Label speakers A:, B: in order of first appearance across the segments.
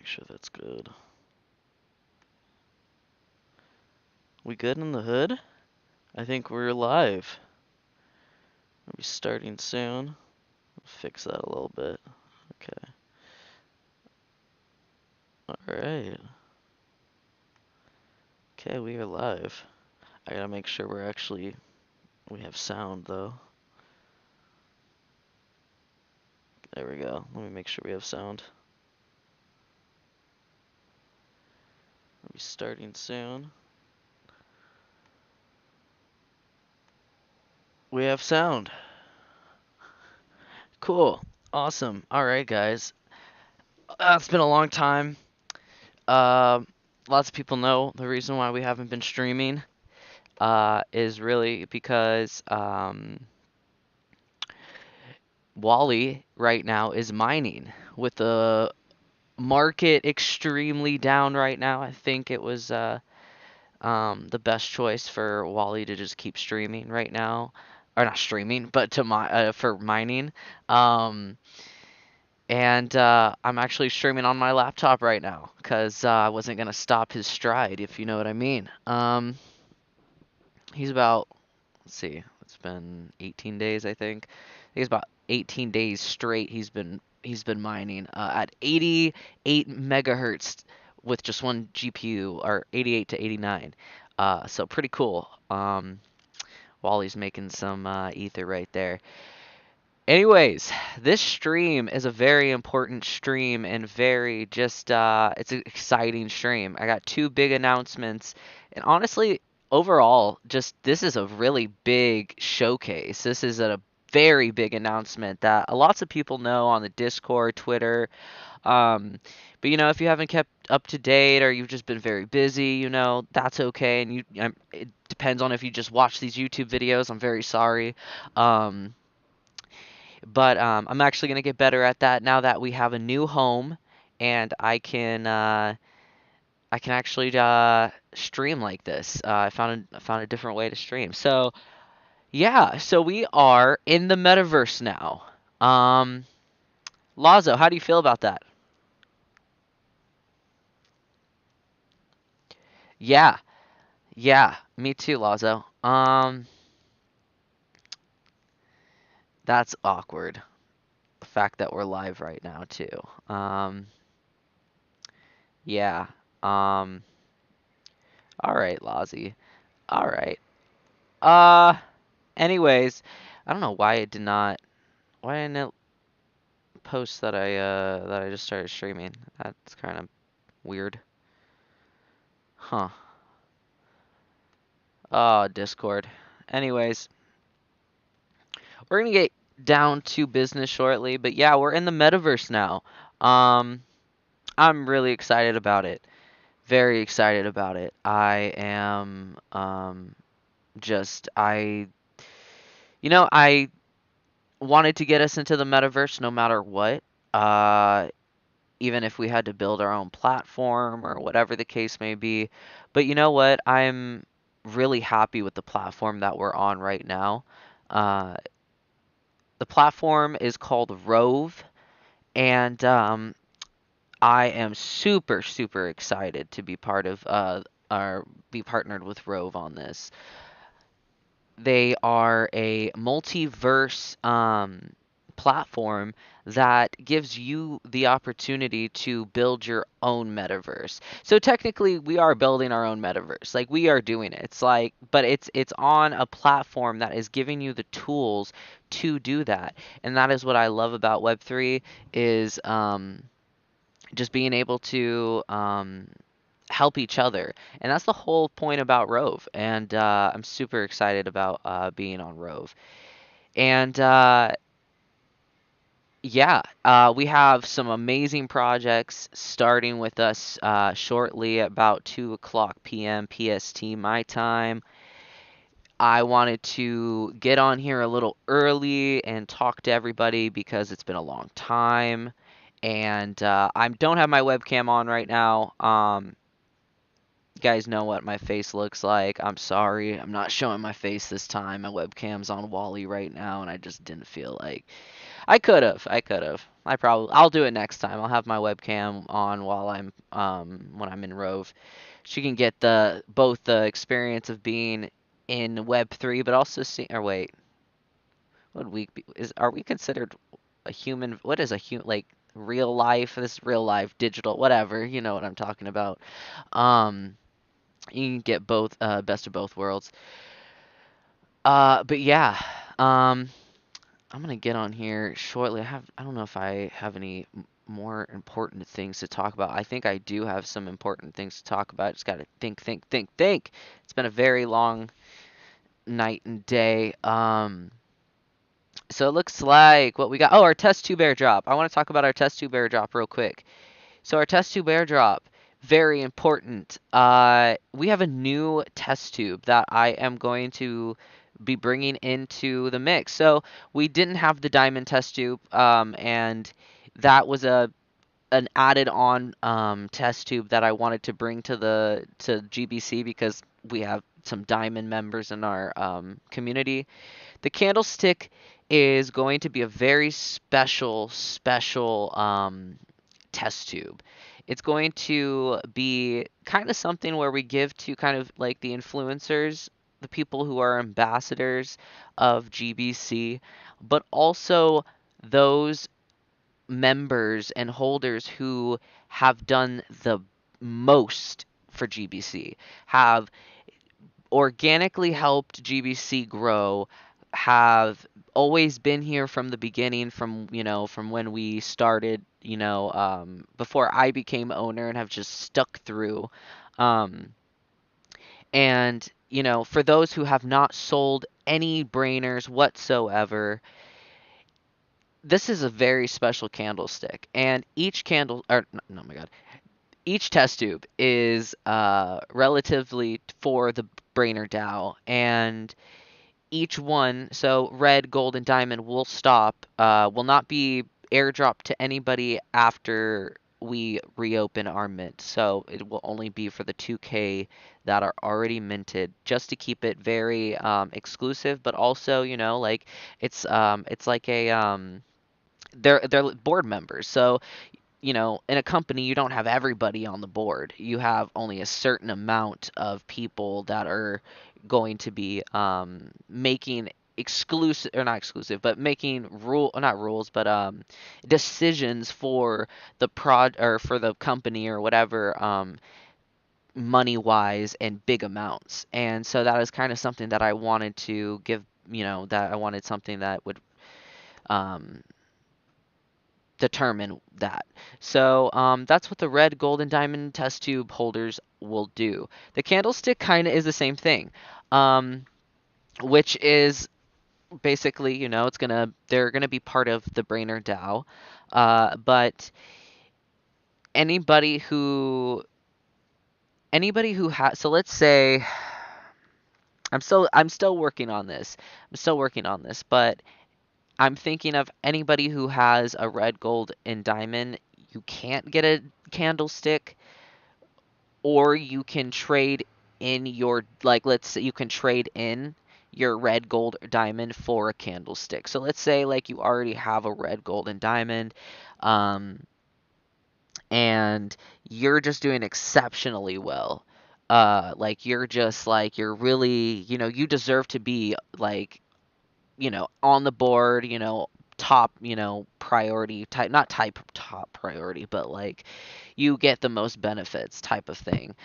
A: sure that's good. We good in the hood? I think we're live. We'll be starting soon. Fix that a little bit. Okay. Alright. Okay, we are live. I gotta make sure we have sound though. There we go. Let me make sure we have sound. We'll be starting soon. We have sound. Cool. Awesome. Alright, guys. It's been a long time. Uh, Lots of people know the reason why we haven't been streaming is really because Wally right now is mining with the market extremely down right now. I think it was the best choice for Wally to just keep streaming right now, or not streaming, but for mining. Um, and I'm actually streaming on my laptop right now because I wasn't gonna stop his stride, if you know what I mean. He's about, let's see, it's been 18 days, I think. He's about 18 days straight. He's been mining at 88 megahertz with just one GPU, or 88 to 89. So pretty cool. Wally's making some ether right there. Anyways, this stream is a very important stream and very just it's an exciting stream. I got two big announcements, and honestly, overall, just this is a really big showcase. This is a very big announcement that a lots of people know on the Discord, Twitter. Um, but if you haven't kept up to date or you've just been very busy, that's okay. And it depends on if you just watch these YouTube videos. I'm very sorry. Um, but I'm actually gonna get better at that now that we have a new home, and I can actually stream like this. I found a different way to stream. So yeah, so we are in the metaverse now. Um, Lazo, how do you feel about that? Yeah, yeah, me too, Lazo. That's awkward. The fact that we're live right now too. Yeah. Um, all right, Lazy. All right. Uh, Anyways, I don't know why it did not. Why didn't it post that I just started streaming? That's kind of weird. Huh. Oh, Discord. Anyways, we're gonna get down to business shortly, but yeah, we're in the metaverse now. Um, I'm really excited about it. Very excited about it. I am just I wanted to get us into the metaverse no matter what. Even if we had to build our own platform or whatever the case may be. But you know what? I'm really happy with the platform that we're on right now. Uh, the platform is called ROVE, and I am super, super excited to be part of or be partnered with ROVE on this. They are a multiverse platform that gives you the opportunity to build your own metaverse. So technically, we are building our own metaverse. Like we are doing it. It's like, but it's on a platform that is giving you the tools to do that. And that is what I love about Web3 is just being able to help each other. And that's the whole point about Rove. And I'm super excited about being on Rove. And yeah, we have some amazing projects starting with us shortly, about 2 o'clock p.m. PST my time. I wanted to get on here a little early and talk to everybody because it's been a long time. And I don't have my webcam on right now. You guys know what my face looks like. I'm sorry. I'm not showing my face this time. My webcam's on Wally right now, and I just didn't feel like. I could have. I could have. I'll do it next time. I'll have my webcam on while I'm when I'm in Rove. She can get the both the experience of being in Web3, but also see. Or wait, what would we be, is are we considered a human? What is a human like real life? This real life, digital, whatever. You know what I'm talking about. Um, you can get both best of both worlds. But yeah. Um, I'm gonna get on here shortly. I don't know if I have any more important things to talk about. I think I do have some important things to talk about. Just gotta think, think, think, think. It's been a very long night and day. So it looks like what we got. Oh, our test tube airdrop. I want to talk about our test tube airdrop real quick. So our test tube airdrop, very important. We have a new test tube that I am going to be bringing into the mix. So we didn't have the diamond test tube, and that was an added on test tube that I wanted to bring to GBC because we have some diamond members in our community. The candlestick is going to be a very special test tube. It's going to be kind of something where we give to kind of like the influencers, the people who are ambassadors of GBC, but also those members and holders who have done the most for GBC, have organically helped GBC grow, have always been here from the beginning, from when we started, before I became owner, and have just stuck through. Um, and for those who have not sold any brainers whatsoever, this is a very special candlestick, and each candle, or no, my God, each test tube is relatively for the Brainer DAO, and each one, so red, gold, and diamond, will not be airdropped to anybody after we reopen our mint. So it will only be for the 2K that are already minted, just to keep it very exclusive, but also, like it's like a they're board members. So in a company, you don't have everybody on the board. You have only a certain amount of people that are going to be making exclusive, or not exclusive, but making not rules, but decisions for the prod or for the company or whatever, money wise and big amounts. And so that is kind of something that I wanted to give, that I wanted something that would um, determine that. So that's what the red, gold, and diamond test tube holders will do. The candlestick kind of is the same thing, um, which is basically, they're gonna be part of the Brainer DAO, but anybody who has, so let's say I'm still working on this. I'm still working on this, but I'm thinking of anybody who has a red, gold, and diamond. You can't get a candlestick, or you can trade in your, like, let's say you can trade in your red, gold, or diamond for a candlestick. So let's say like you already have a red, gold, and diamond, um, and you're just doing exceptionally well. Like you're really, you deserve to be like, on the board, top, priority type, not type top priority, but like you get the most benefits type of thing,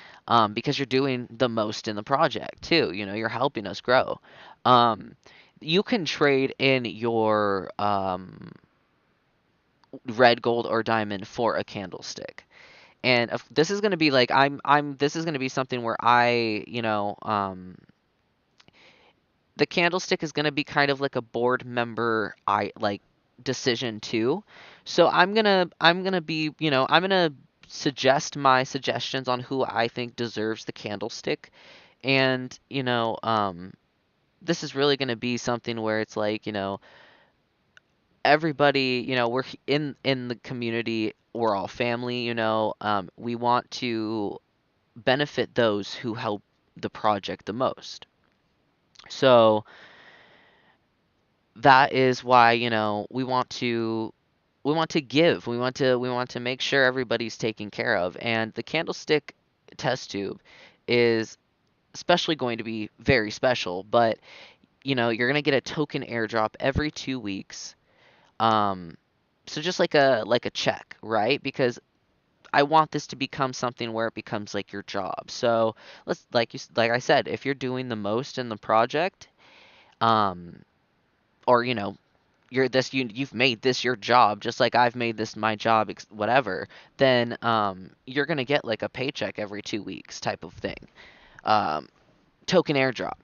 A: because you're doing the most in the project too. You're helping us grow. Um, you can trade in your red, gold, or diamond for a candlestick. And this is going to be like this is going to be something where the candlestick is going to be kind of like a board member decision too. So I'm going to be, I'm going to suggest my suggestions on who I think deserves the candlestick. And, this is really going to be something where it's like, everybody, we're in the community, we're all family, we want to benefit those who help the project the most. So that is why, we want to give. We want to make sure everybody's taken care of. And the candlestick test tube is especially going to be very special, but you're going to get a token airdrop every 2 weeks. Um so just like a check, right? Because I want this to become something where it becomes like your job. So let's like I said, if you're doing the most in the project, um, or you've made this your job, just like I've made this my job, whatever, then you're gonna get like a paycheck every 2 weeks type of thing. Um, Token airdrop,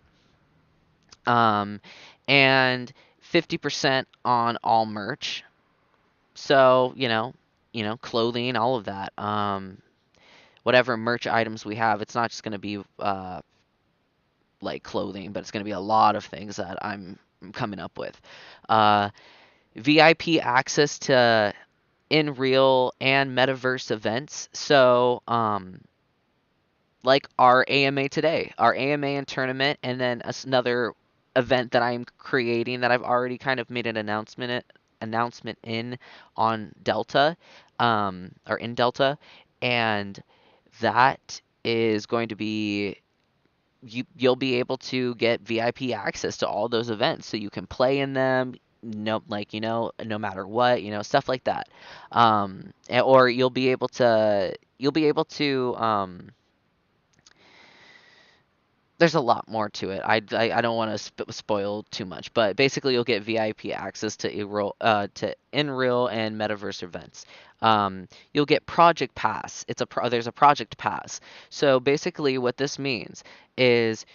A: um, and 50% on all merch. So clothing, all of that. Whatever merch items we have, it's not just going to be like clothing, but it's going to be a lot of things that I'm coming up with. Uh, VIP access to in real and metaverse events. So, like our AMA today, our AMA and tournament, and then another event that I'm creating that I've already kind of made an announcement in on Delta, or in Delta, and that is going to be you'll be able to get VIP access to all those events, so you can play in them. No, like no matter what, stuff like that. Or you'll be able to. There's a lot more to it. I don't want to spoil too much, but basically you'll get VIP access to in real and metaverse events. You'll get Project Pass. There's a Project Pass. So basically, what this means is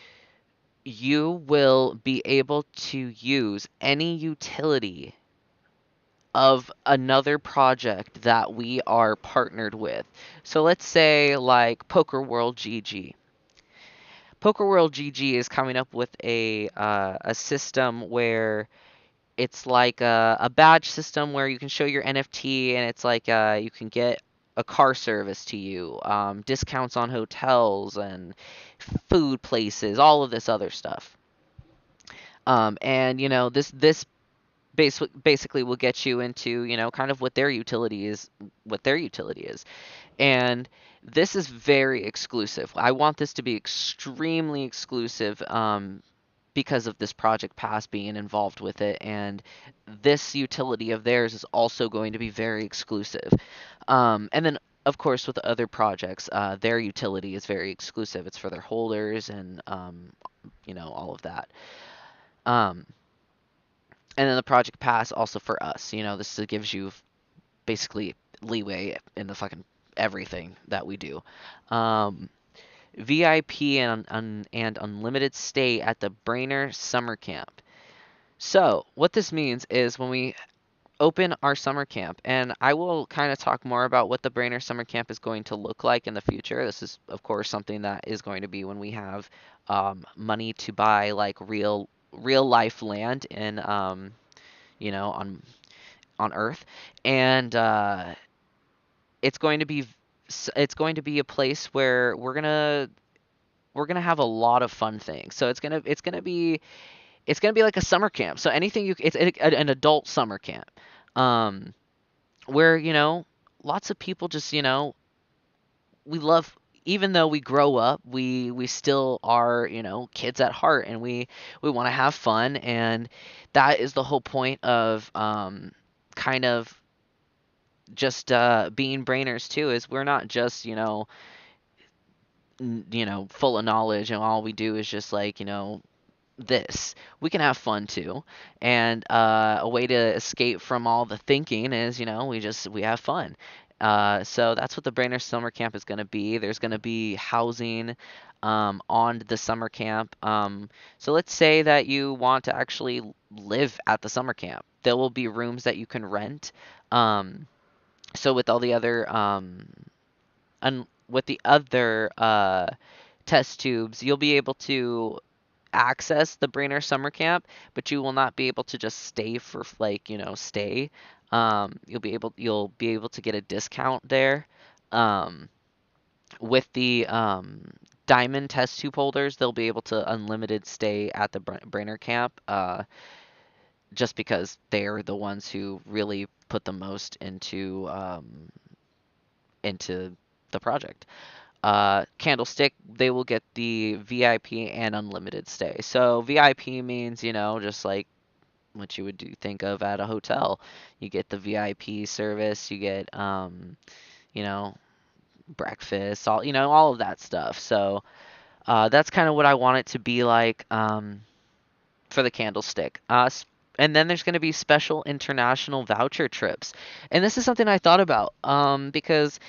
A: you will be able to use any utility of another project that we are partnered with. So let's say like Poker World GG. Poker World GG is coming up with a system where it's like a badge system where you can show your NFT, and it's like you can get a car service to you, discounts on hotels and food places, all of this other stuff. And this basically will get you into kind of what their utility is. And this is very exclusive. I want this to be extremely exclusive, because of this Project Pass being involved with it, and this utility of theirs is also going to be very exclusive. And then, of course, with the other projects, their utility is very exclusive. It's for their holders, and all of that. Um, and then the Project Pass also for us. This gives you basically leeway in the fucking everything that we do. Um, VIP and unlimited stay at the Brainer Summer Camp. So, what this means is when we open our summer camp, and I will kind of talk more about what the Brainer Summer Camp is going to look like in the future. This is, of course, something that is going to be when we have money to buy like real life land in on Earth, and it's going to be a place where we're gonna have a lot of fun things. So it's gonna be like a summer camp. So anything it's an adult summer camp, um, where lots of people just we love. Even though we grow up, we still are kids at heart, and we want to have fun, and that is the whole point of kind of just being brainers too. Is we're not just full of knowledge, and all we do is just like this. We can have fun too, and a way to escape from all the thinking is we have fun. So that's what the Brainer Summer Camp is going to be. There's going to be housing on the summer camp. So let's say that you want to actually live at the summer camp. There will be rooms that you can rent. So with all the other with the other test tubes, you'll be able to access the Brainer Summer Camp, but you will not be able to just stay for like stay. You'll be able to get a discount there. Um, with the Diamond test tube holders, they'll be able to unlimited stay at the Brainer Camp. just because they're the ones who really put the most into the project. Candlestick, they will get the VIP and unlimited stay. So VIP means, just like what you would think of at a hotel. You get the VIP service, you get, you know, breakfast, all of that stuff. So that's kind of what I want it to be like for the Candlestick. And then there's going to be special international voucher trips, and this is something I thought about because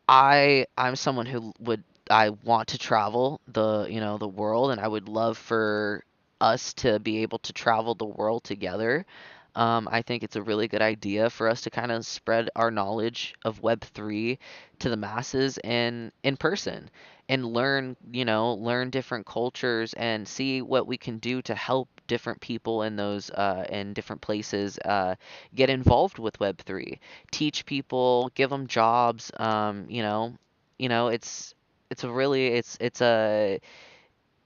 A: I'm someone who would I want to travel the world, and I would love for us to be able to travel the world together. I think it's a really good idea for us to kind of spread our knowledge of Web3 to the masses and in person and learn different cultures and see what we can do to help different people in those in different places get involved with Web3, teach people, give them jobs. It's a really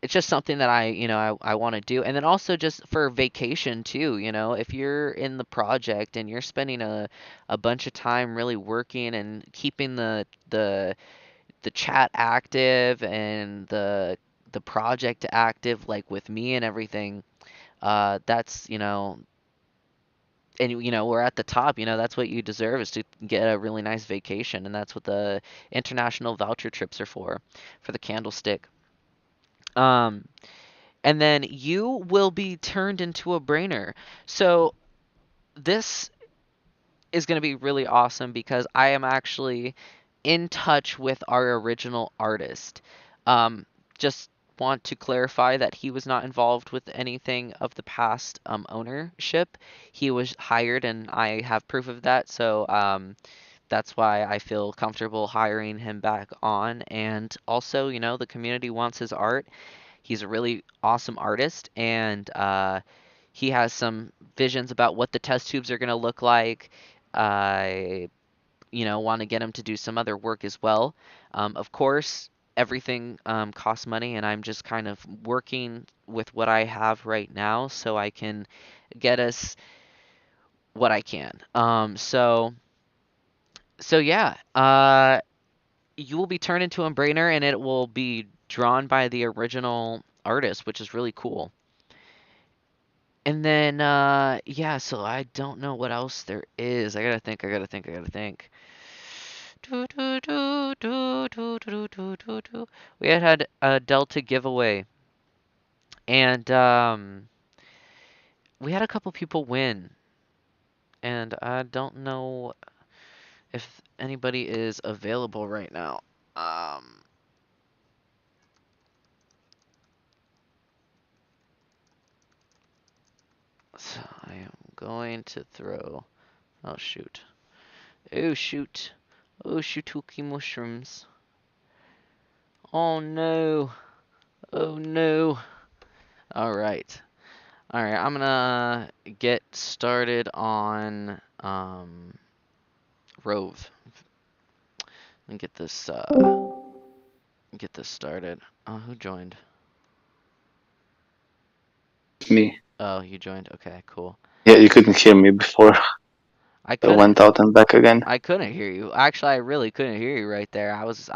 A: it's just something that I want to do. And then also just for vacation too, if you're in the project and you're spending a bunch of time really working and keeping the chat active and the project active, like with me and everything, that's and we're at the top, that's what you deserve, is to get a really nice vacation, and that's what the international voucher trips are for the Candlestick. um and then you will be turned into a brainer. So this is going to be really awesome because I am actually in touch with our original artist. Um, just want to clarify that he was not involved with anything of the past ownership. He was hired, and I have proof of that. So that's why I feel comfortable hiring him back on. And also, the community wants his art. He's a really awesome artist, and he has some visions about what the test tubes are going to look like. I, want to get him to do some other work as well. Of course, everything costs money, and I'm just kind of working with what I have right now so I can get us what I can. So yeah, you will be turned into a brainer, and it will be drawn by the original artist, which is really cool. And then, yeah, so I don't know what else there is. I gotta think. Do, do, do, do, do, do, do, do, do. We had a Delta giveaway, and we had a couple people win, and I don't know if anybody is available right now. Um, so I am going to throw. Oh shoot! Oh shoot! Oh shootuki mushrooms! Oh no! Oh no! All right. All right, I'm gonna get started on ROVE and get this started. Oh, who joined?
B: Me.
A: Oh, you joined. Okay, cool.
B: Yeah, you couldn't hear me before.
A: I
B: I
A: couldn't
B: went out and back again.
A: I couldn't hear you. Actually, I really couldn't hear you right there. It was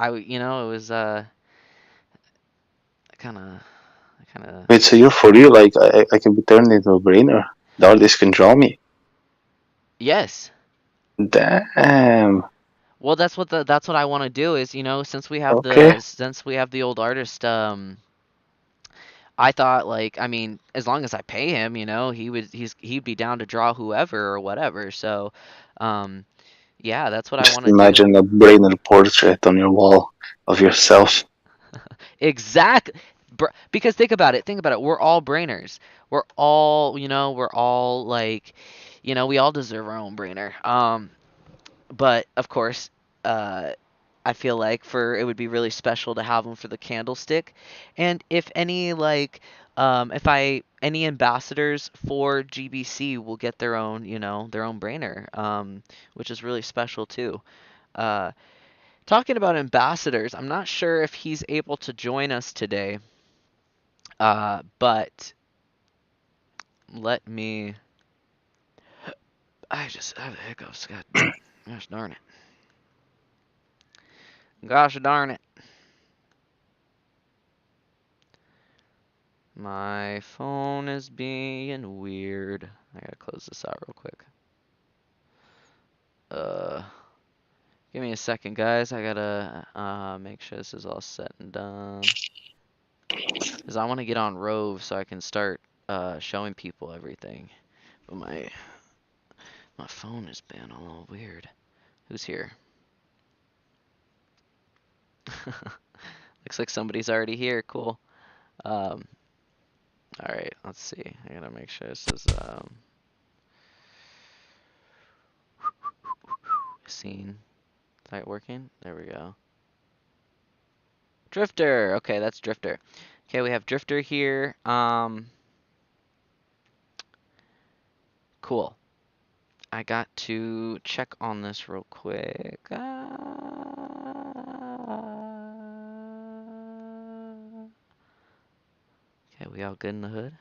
A: kind of
B: Wait, so you're for real? Like, I can be turned into a brainer. The artist can draw me.
A: yes.
B: Damn.
A: Well, that's what I want to do is, since we have
B: Okay.
A: the old artist I thought, like, I mean, as long as I pay him, he'd be down to draw whoever or whatever. So, um, yeah, that's what I
B: Just
A: want to do.
B: imagine a brainer portrait on your wall of yourself.
A: Exactly. Because think about it. Think about it. We're all brainers. We're all like, we all deserve our own brainer. But of course, uh, I feel like for it would be really special to have them for the Candlestick. And if any like if I any ambassadors for GBC will get their own brainer, which is really special too. Uh, Talking about ambassadors, I'm not sure if he's able to join us today. But let me I just have the hiccups. God, gosh darn it. Gosh darn it. My phone is being weird. I gotta close this out real quick. Uh, Give me a second, guys. I gotta make sure this is all set and done. Because I want to get on ROVE so I can start showing people everything. But my phone has been all weird. Who's here? Looks like somebody's already here. Cool. All right, let's see. I gotta make sure this is scene. Is that working? There we go. Drifter. Okay, that's Drifter. Okay, we have Drifter here. Cool. I got to check on this real quick. Okay, we all good in the hood?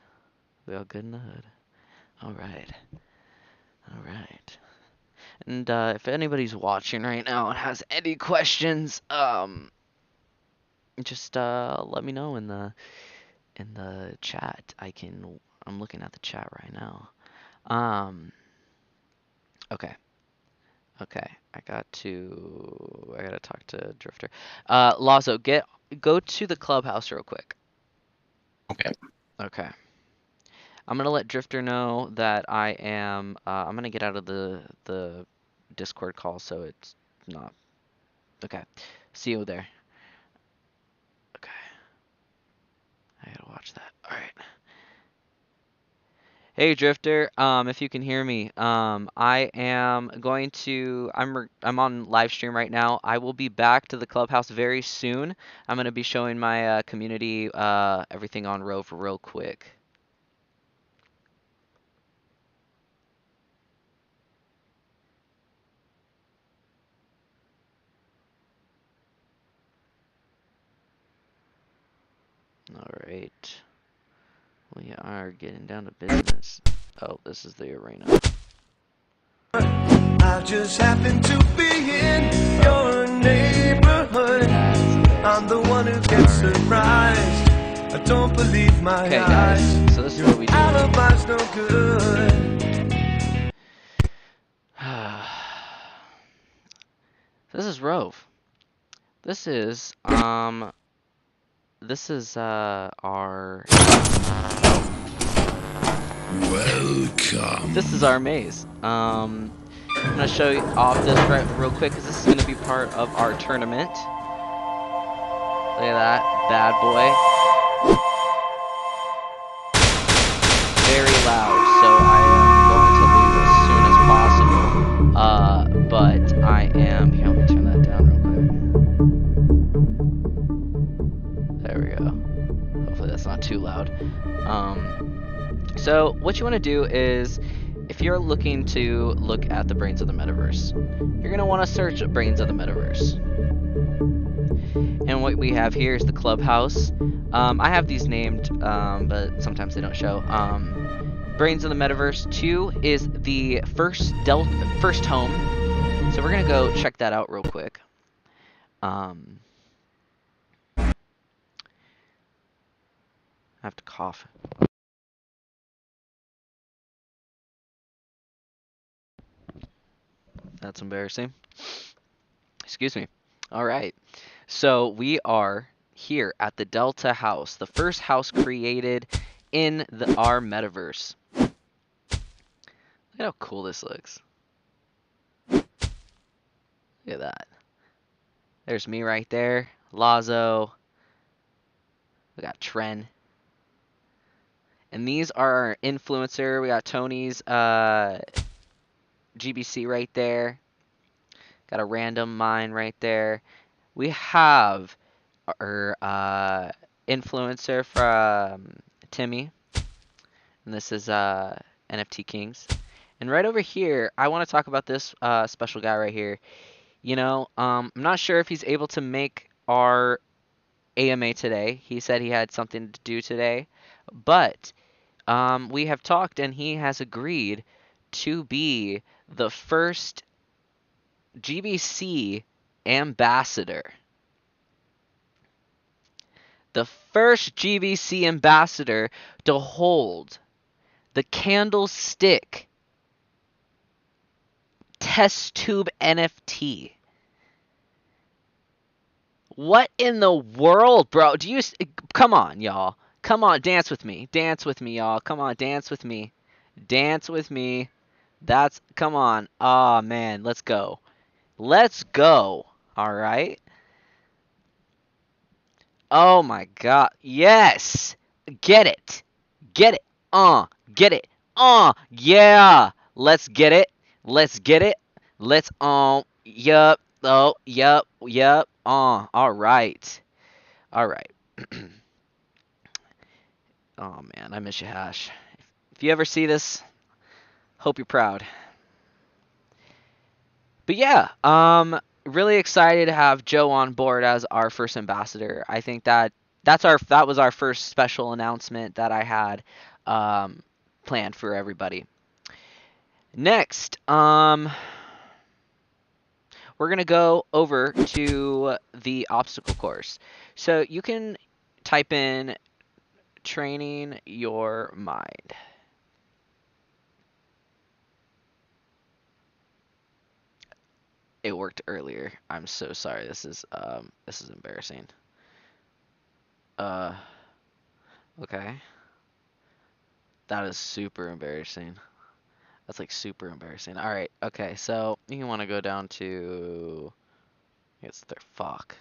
A: We all good in the hood? All right. All right. And if anybody's watching right now and has any questions, just let me know in the chat. I'm looking at the chat right now. Okay. Okay. I gotta talk to Drifter. Lazo, go to the clubhouse real quick.
B: Okay.
A: Okay. I'm gonna let Drifter know that I'm gonna get out of the Discord call so it's not. Okay. See you there. Okay. I gotta watch that. All right. Hey Drifter, if you can hear me, I am going to I'm on live stream right now. I will be back to the clubhouse very soon. I'm gonna be showing my community everything on ROVE real quick. All right. We are getting down to business. Oh, this is the arena.
C: I just happen to be in your neighborhood. I'm the one who gets surprised. I don't believe my
A: Okay,
C: eyes.
A: guys. So this is what we do.
C: Alibi's no good.
A: This is ROVE. This is our
C: Welcome.
A: this is our maze. I'm gonna show you off this real quick because this is gonna be part of our tournament. Look at that bad boy. Very loud, so I am going to leave as soon as possible. But I am here. Let me turn that down real quick. There we go. Hopefully that's not too loud. So what you want to do is, if you're looking to look at the Brains of the Metaverse, you're going to want to search Brains of the Metaverse. And what we have here is the clubhouse. I have these named, but sometimes they don't show. Brains of the Metaverse 2 is the first home. So we're going to go check that out real quick. I have to cough. That's embarrassing. Excuse me. All right. So we are here at the Delta House, the first house created in our metaverse. Look at how cool this looks. Look at that. There's me right there. Lazo. We got Tren. And these are our influencer. We got Tony's GBC right there. Got a random mine right there. We have our influencer from Timmy. And this is NFT Kings. And right over here, I want to talk about this special guy right here. You know, I'm not sure if he's able to make our AMA today. He said he had something to do today. But we have talked and he has agreed to be the first GBC ambassador. The first GBC ambassador to hold the Candlestick test tube NFT. What in the world, bro? Come on, y'all. Come on, dance with me. Dance with me, y'all. Come on, dance with me. Dance with me. Come on. Oh, man, let's go. Let's go. All right. Oh my god. Yes. Get it. Get it. Get it. Yeah. Let's get it. Let's get it. Let's yup. Oh, yup. Yup. All right. All right. Oh man, I miss you, Hash. If you ever see this, hope you're proud. But yeah, really excited to have Joe on board as our first ambassador. I think that that was our first special announcement that I had planned for everybody. Next, we're gonna go over to the obstacle course. So you can type in training your mind. It worked earlier. I'm so sorry. This is embarrassing. Okay. That is super embarrassing. That's like super embarrassing. All right. Okay. So you want to go down to it's their fuck.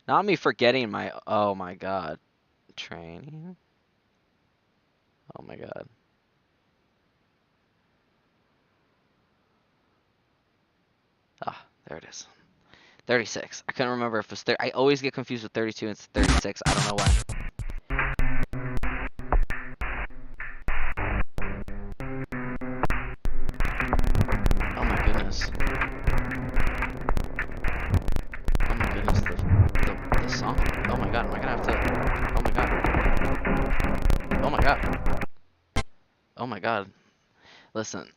A: Not me forgetting my oh my god. Training. Oh my god. Ah, there it is. 36. I couldn't remember if it was 30. I always get confused with 32 and 36. I don't know why. Oh my goodness. Oh my goodness, the song. Oh my god, am I gonna have to... Oh my god. Oh my god. Oh my god. Listen.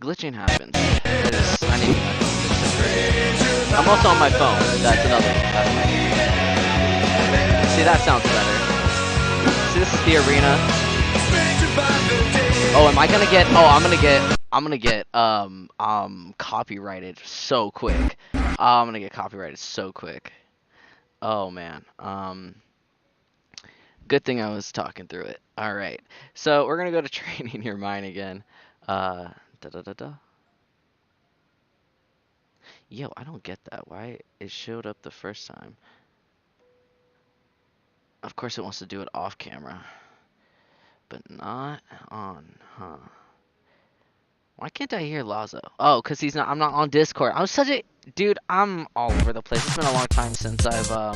A: Glitching happens. I need my phone fixed. I'm also on my phone. That's another thing. See, that sounds better. See, this is the arena. Oh, am I gonna get... Oh, I'm gonna get copyrighted so quick. I'm gonna get copyrighted so quick. Oh man. Good thing I was talking through it. All right. So we're gonna go to training your mind again. Da da da da. Yo, I don't get that. Why it showed up the first time? Of course, it wants to do it off camera, but not on, huh? Why can't I hear Lazo? Oh, cause he's not. I'm not on Discord. I'm such a dude. I'm all over the place. It's been a long time since I've Oh,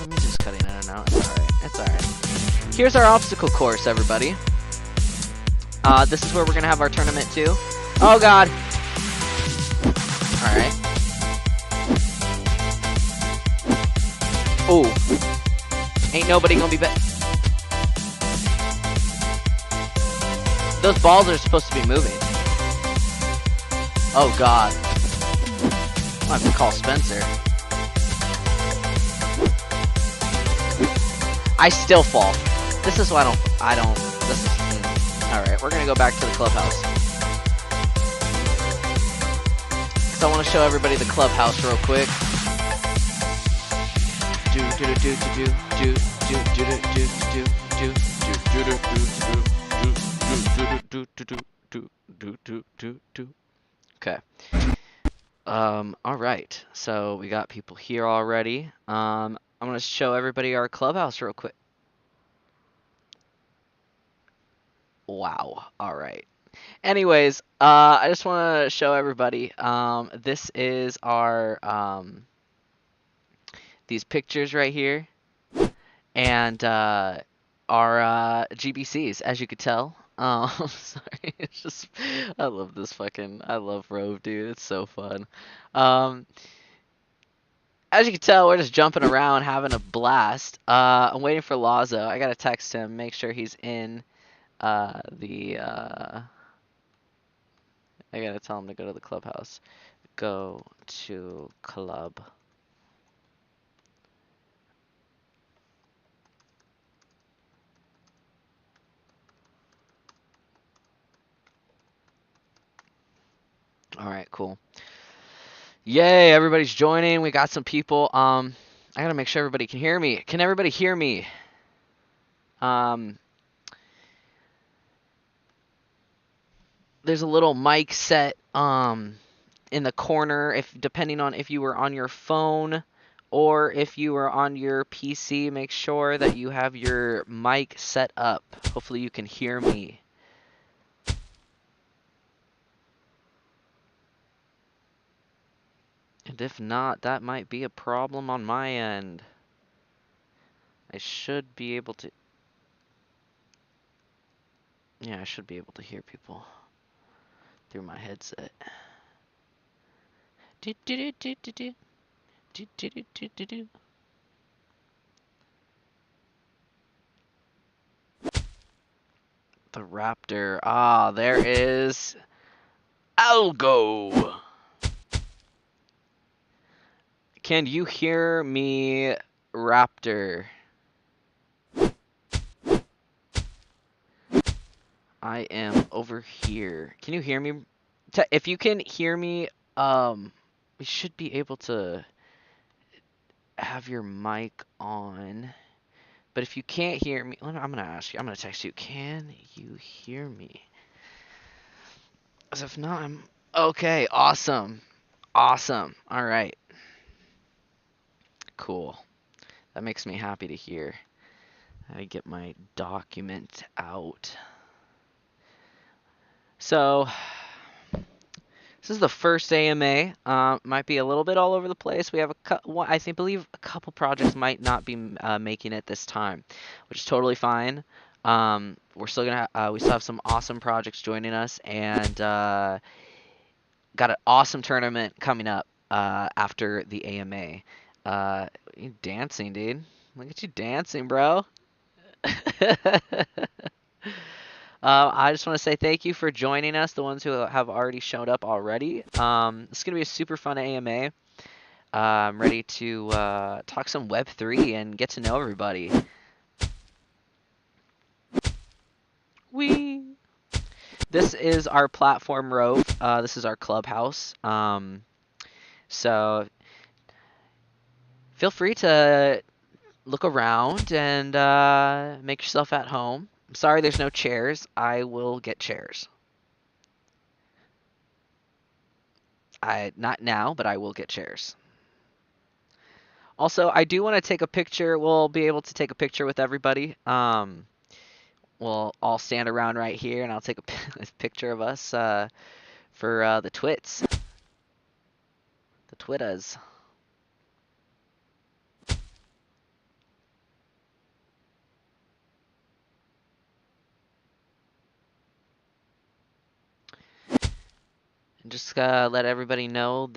A: the music's cutting in and out. It's alright. It's alright. Here's our obstacle course, everybody. This is where we're gonna have our tournament too. Oh god. Alright. Oh. Ain't nobody gonna be Those balls are supposed to be moving. Oh god. I'll have to call Spencer. I still fall. This is why I don't, this is, alright, we're gonna go back to the clubhouse. Cause I want to show everybody the clubhouse real quick. Okay. Alright, so we got people here already. I'm gonna show everybody our clubhouse real quick. Wow. Alright. Anyways, I just want to show everybody, this is our, these pictures right here, and, our, GBCs, as you could tell. Sorry, it's just, I love ROVE, dude, it's so fun. as you can tell, we're just jumping around, having a blast. I'm waiting for Lazo. I gotta text him, make sure he's in the. I gotta tell him to go to the clubhouse. Go to club. All right, cool. Yay, everybody's joining. We got some people. I gotta make sure everybody can hear me. Can everybody hear me? There's a little mic set in the corner, if depending on if you were on your phone or if you were on your PC, make sure that you have your mic set up. Hopefully you can hear me. And if not, that might be a problem on my end. I should be able to. Yeah, I should be able to hear people through my headset. Do do do do do do do do do do do. The Raptor. Ah, there is Algo. Can you hear me, Raptor? I am over here. Can you hear me? If you can hear me, we should be able to have your mic on. But if you can't hear me, I'm gonna ask you. I'm gonna text you. Can you hear me? As if not, I'm okay. Awesome, awesome. All right, cool. That makes me happy to hear. I get my document out. So this is the first AMA. Might be a little bit all over the place. We have believe a couple projects might not be making it this time, which is totally fine. We're still gonna we still have some awesome projects joining us, and got an awesome tournament coming up after the AMA. You dancing, dude. Look at you dancing, bro. I just want to say thank you for joining us, the ones who have already showed up already. It's going to be a super fun AMA. I'm ready to talk some Web3 and get to know everybody. Wee! This is our platform, ROVE. This is our clubhouse. So feel free to look around and make yourself at home. I'm sorry there's no chairs. I will get chairs. Not now, but I will get chairs. Also, I do want to take a picture. We'll be able to take a picture with everybody. We'll all stand around right here, and I'll take a picture of us for the twits. The twittas. And just let everybody know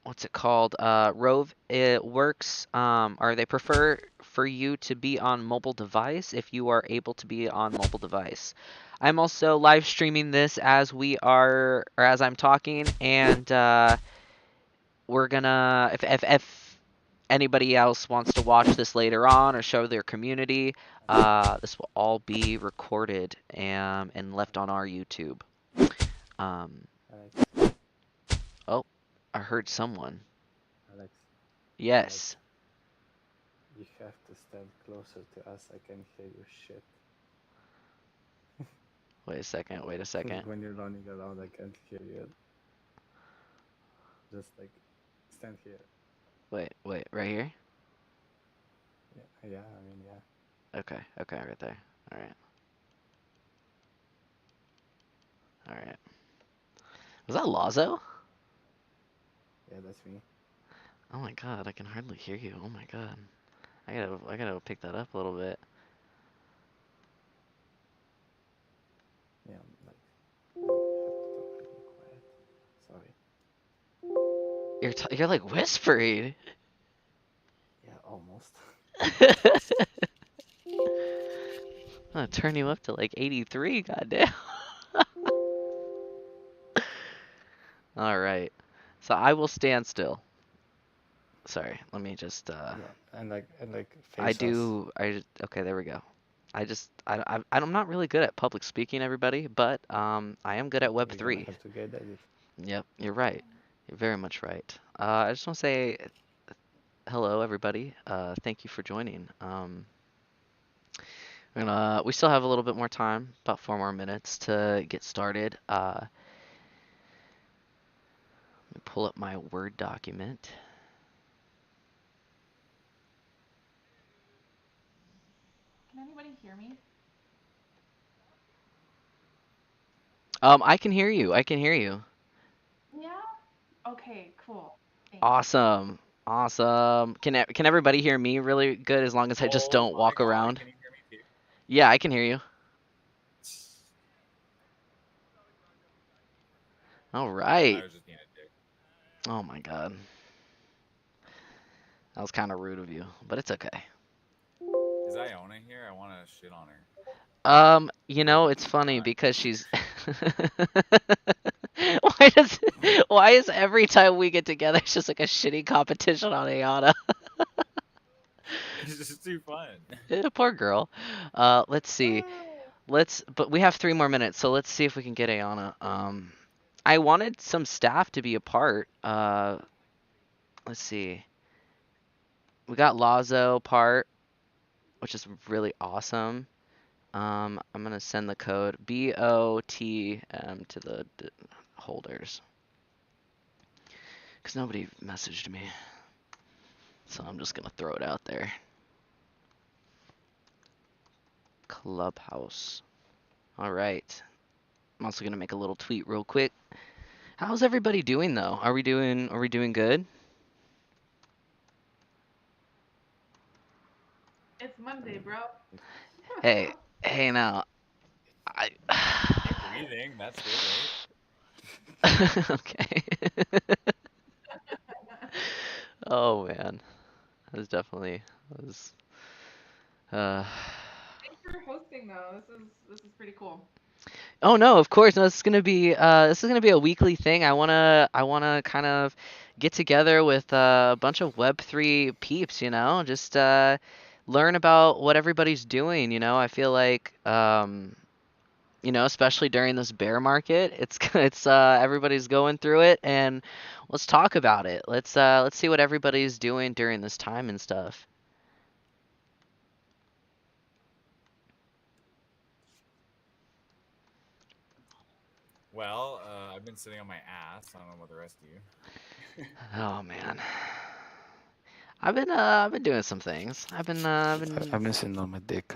A: what's it called? ROVE, it works, or they prefer for you to be on mobile device if you are able to be on mobile device. I'm also live streaming this as as I'm talking, and we're gonna, if anybody else wants to watch this later on or show their community, this will all be recorded and left on our YouTube.
D: Alex,
A: Oh, I heard someone.
D: Alex,
A: Yes.
D: you have to stand closer to us. I can hear your shit.
A: Wait a second. Wait a second.
D: When you're running around, I can't hear you. Just like stand here.
A: Wait. Right here?
D: Yeah. I mean, yeah.
A: Okay. Right there. All right. All right. Was that Lazo?
D: Yeah, that's me.
A: Oh my god, I can hardly hear you. Oh my god. I gotta pick that up a little bit.
D: Yeah, like I have to talk really quiet. Sorry.
A: You're like whispering.
D: Yeah, almost.
A: I'll turn you up to like 83, goddamn. All right. So I will stand still. Sorry, let me just
D: Yeah, and
A: I
D: face us.
A: do okay, there we go. I'm not really good at public speaking, everybody, but I am good at Web
D: We're gonna
A: 3.
D: have to get at it.
A: Yep, you're right. You're very much right. I just want to say hello, everybody. Thank you for joining. We still have a little bit more time, about 4 more minutes to get started. Let me pull up my Word document.
E: Can anybody hear me?
A: I can hear you. I can hear you.
E: Yeah? Okay, cool. Thanks.
A: Awesome. Awesome. Can everybody hear me really good as long as I just
F: Oh
A: don't
F: my
A: walk
F: god,
A: around?
F: can you hear me too?
A: Yeah, I can hear you. All
F: I
A: right.
F: was just being a dick.
A: Oh my God. That was kind of rude of you, but it's okay.
F: Is Iona here? I want to shit on her.
A: It's funny
F: Not.
A: because she's why does why is every time we get together it's just like a shitty competition on Ayana?
F: It's just too fun.
A: Poor girl. Let's see. But we have 3 more minutes, so let's see if we can get Ayana. I wanted some staff to be a part. Let's see. We got Lazo part, which is really awesome. I'm gonna send the code BOTM to the holders because nobody messaged me, so I'm just gonna throw it out there. Clubhouse. All right. I'm also gonna make a little tweet real quick. How's everybody doing though? Are we doing good?
E: It's Monday, bro.
A: Hey, hey now. I
F: You're breathing. That's good, right?
A: okay. Oh man, that was definitely that was uh
E: Thanks for hosting though. This is pretty cool.
A: Oh no, of course. No, this is gonna be a weekly thing. I wanna kind of get together with a bunch of Web3 peeps, just learn about what everybody's doing, I feel like especially during this bear market, it's everybody's going through it and let's talk about it. Let's see what everybody's doing during this time and stuff.
F: Well, I've been sitting on my ass. I don't know about the rest of you.
A: Oh man. I've been doing some things. I've been
D: I'm missing on my dick.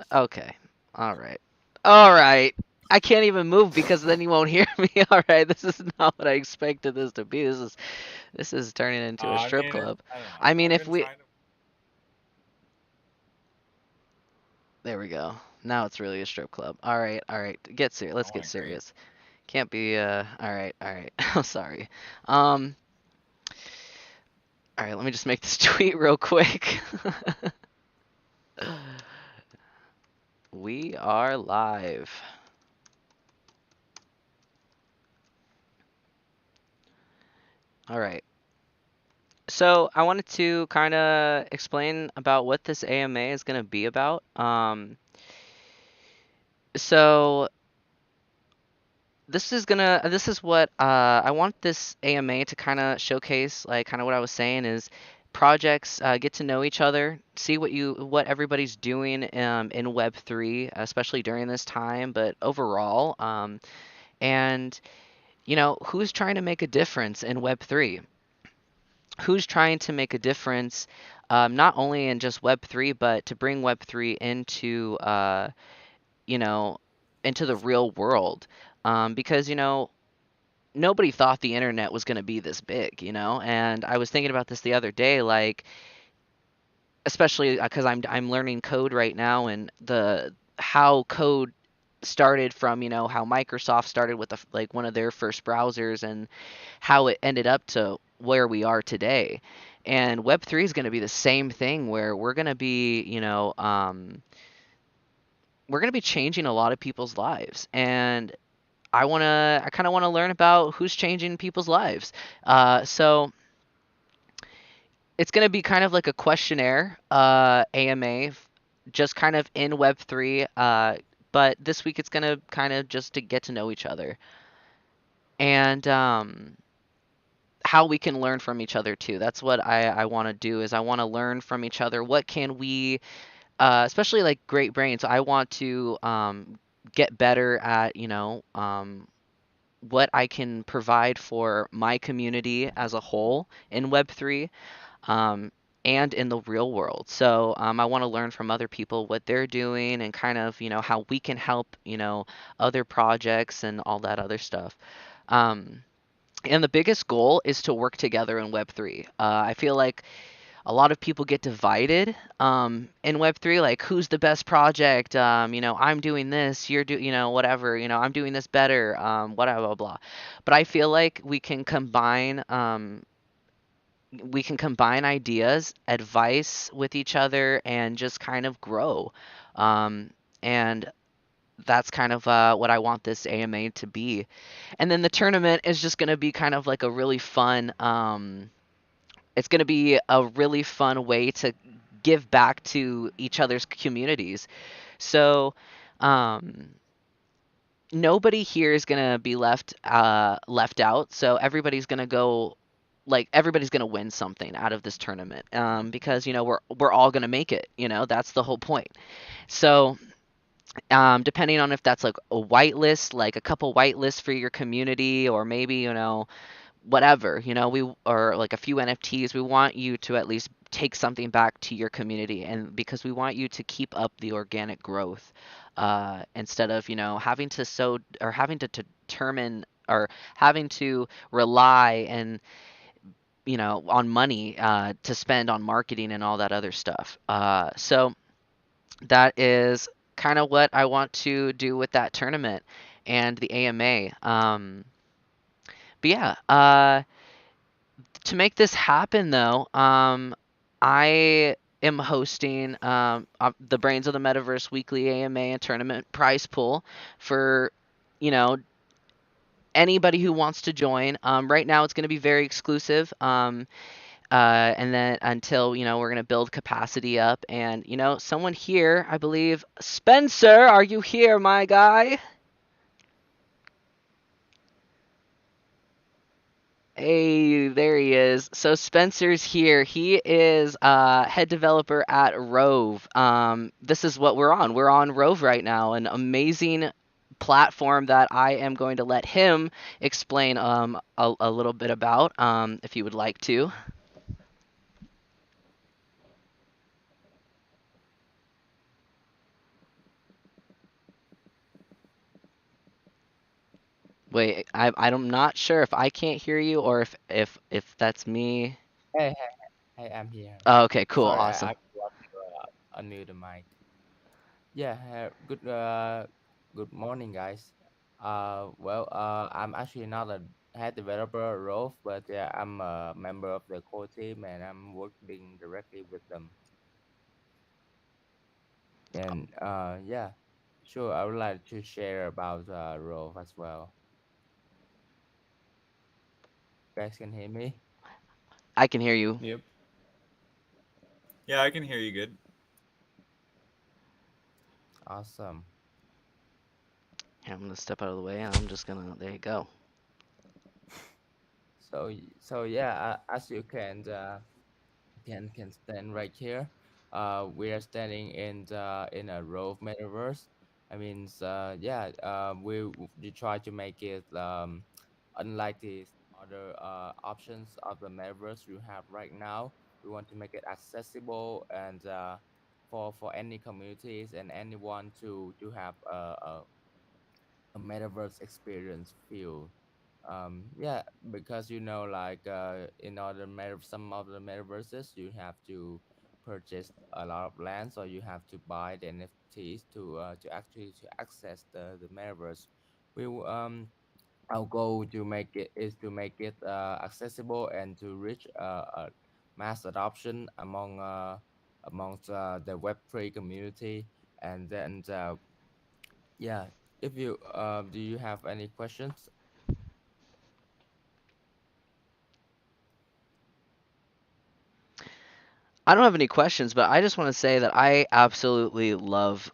A: Okay. All right. All right. I can't even move because then you won't hear me. All right. This is not what I expected this to be. This is turning into a
F: I
A: strip
F: mean,
A: club.
F: I don't know.
A: I mean,
F: I've
A: if
F: been
A: we
F: trying to.
A: There we go. Now it's really a strip club. All right. All right. Get serious.
F: I
A: Let's get
F: want to grape.
A: serious. Can't be all right. All right. I'm sorry. Um all right, let me just make this tweet real quick. We are live. All right. So I wanted to kind of explain about what this AMA is going to be about. So this is what I want this AMA to kind of showcase, like kind of what I was saying is projects get to know each other, see what everybody's doing in Web3, especially during this time, but overall, and who's trying to make a difference in Web3, who's trying to make a difference not only in just Web3, but to bring Web3 you know, into the real world. Because, nobody thought the internet was going to be this big, and I was thinking about this the other day, like, especially because I'm learning code right now and the how code started from how Microsoft started with like one of their first browsers and how it ended up to where we are today. And Web3 is going to be the same thing where we're going to be, we're going to be changing a lot of people's lives. And I kind of want to learn about who's changing people's lives. So it's going to be kind of like a questionnaire, AMA, just kind of in Web3. But this week it's going to kind of just to get to know each other and how we can learn from each other too. That's what I want to do is I want to learn from each other. What can we, especially like great brains, I want to get better at, what I can provide for my community as a whole in Web3, um, and in the real world. So I want to learn from other people what they're doing and kind of, how we can help, other projects and all that other stuff. Um, and the biggest goal is to work together in Web3. I feel like a lot of people get divided in Web3, like who's the best project? I'm doing this, whatever, I'm doing this better, blah, blah, blah. But I feel like we can combine ideas, advice with each other, and just kind of grow. Um, and that's kind of what I want this AMA to be. And then the tournament is just going to be kind of like a really fun. It's going to be a really fun way to give back to each other's communities. So, um, nobody here is gonna be left out. So everybody's gonna go, like everybody's gonna win something out of this tournament, because we're all gonna make it. That's the whole point. So depending on if that's like a whitelist, like a couple whitelists for your community, or maybe whatever, we or like a few NFTs, we want you to at least take something back to your community, and because we want you to keep up the organic growth, instead of having to having to determine or having to rely and on money to spend on marketing and all that other stuff. So that is kind of what I want to do with that tournament and the AMA. But yeah, to make this happen, though, I am hosting the Brains of the Metaverse weekly AMA and tournament prize pool for, you know, anybody who wants to join. Right now, it's going to be very exclusive. And then until, we're going to build capacity up. And, someone here, I believe, Spencer, are you here, my guy? Hey, there he is. So Spencer's here. He is head developer at Rove. This is what we're on. We're on Rove right now, an amazing platform that I am going to let him explain a little bit about, if you would like to. Wait, I'm not sure if I can't hear you or if that's me.
G: Hey, I'm here.
A: Oh, okay, cool,
G: Sorry,
A: awesome.
G: I forgot to unmute the mic. Yeah, good morning, guys. I'm actually not a head developer at Rove, but yeah, I'm a member of the core team and I'm working directly with them. And yeah, sure, I would like to share about Rove as well. You guys can hear me?
A: I can hear you.
D: Yep.
F: Yeah, I can hear you good.
G: Awesome.
A: Yeah, I'm gonna step out of the way and I'm just gonna. There you go.
G: So yeah, as you can stand right here. We are standing in a Rove metaverse. I mean, yeah, we try to make it unlike the other options of the metaverse you have right now. We want to make it accessible and for any communities and anyone to have a metaverse experience feel. Yeah, because like in other some of the metaverses you have to purchase a lot of lands or you have to buy the NFTs to actually to access the metaverse. We our goal to make it is to make it accessible and to reach mass adoption amongst the Web3 community. And then yeah, if you do you have any questions?
A: I don't have any questions, but I just want to say that I absolutely love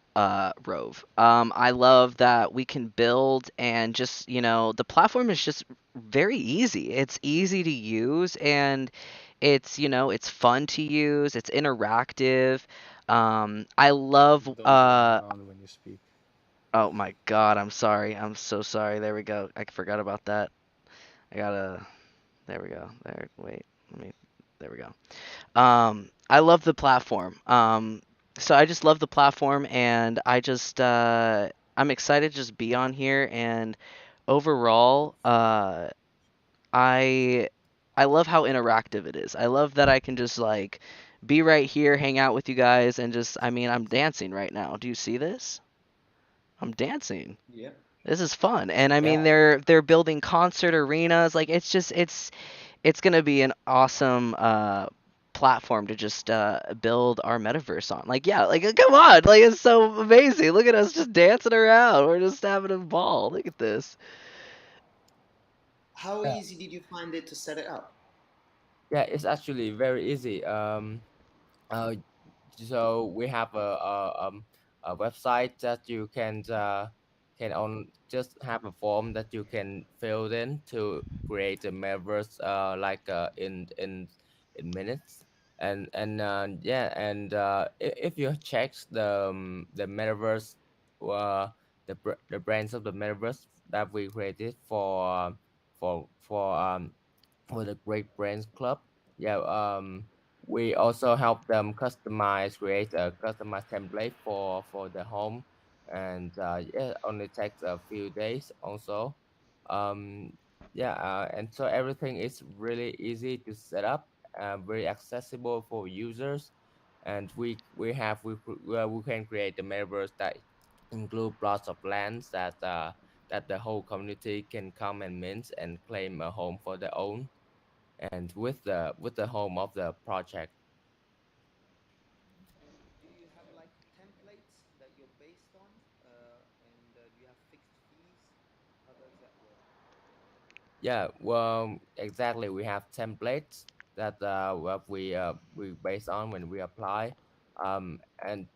A: Rove. I love that we can build and just, the platform is just very easy. It's easy to use and it's fun to use. It's interactive. I love
D: Don't move around when you speak.
A: oh my God, I'm sorry. I'm so sorry. There we go. I forgot about that. I gotta there we go. There, wait. Let me there we go. I love the platform. So I just love the platform, and I'm excited to just be on here. And overall, I I love how interactive it is. I love that I can just like be right here, hang out with you guys, and just I mean I'm dancing right now. Do you see this? I'm dancing.
H: Yeah.
A: This is fun, and I mean
G: Yeah,
A: they're building concert arenas. Like it's gonna be an awesome platform to just build our metaverse on. Like yeah, like come on, like it's so amazing. Look at us just dancing around. We're just having a ball. Look at this.
H: How
G: yeah,
H: easy did you find it to set it up?
G: yeah. It's actually very easy. Uh, so we have a website that you can on just have a form that you can fill in to create a metaverse in minutes. And yeah, and if you check the metaverse, uh the brands of the metaverse that we created for for um for the Great Brands Club. Yeah, we also help them create a customized template for the home, and yeah, only takes a few days. Also, um, yeah, and so everything is really easy to set up, very accessible for users, and we can create the metaverse that include plots of lands that the whole community can come and mint and claim a home for their own, and with the home of the project.
H: And do you have like templates that you're based on? And do you have fixed fees? How does that work?
G: Yeah, well, exactly. We have templates that what we base on when we apply. And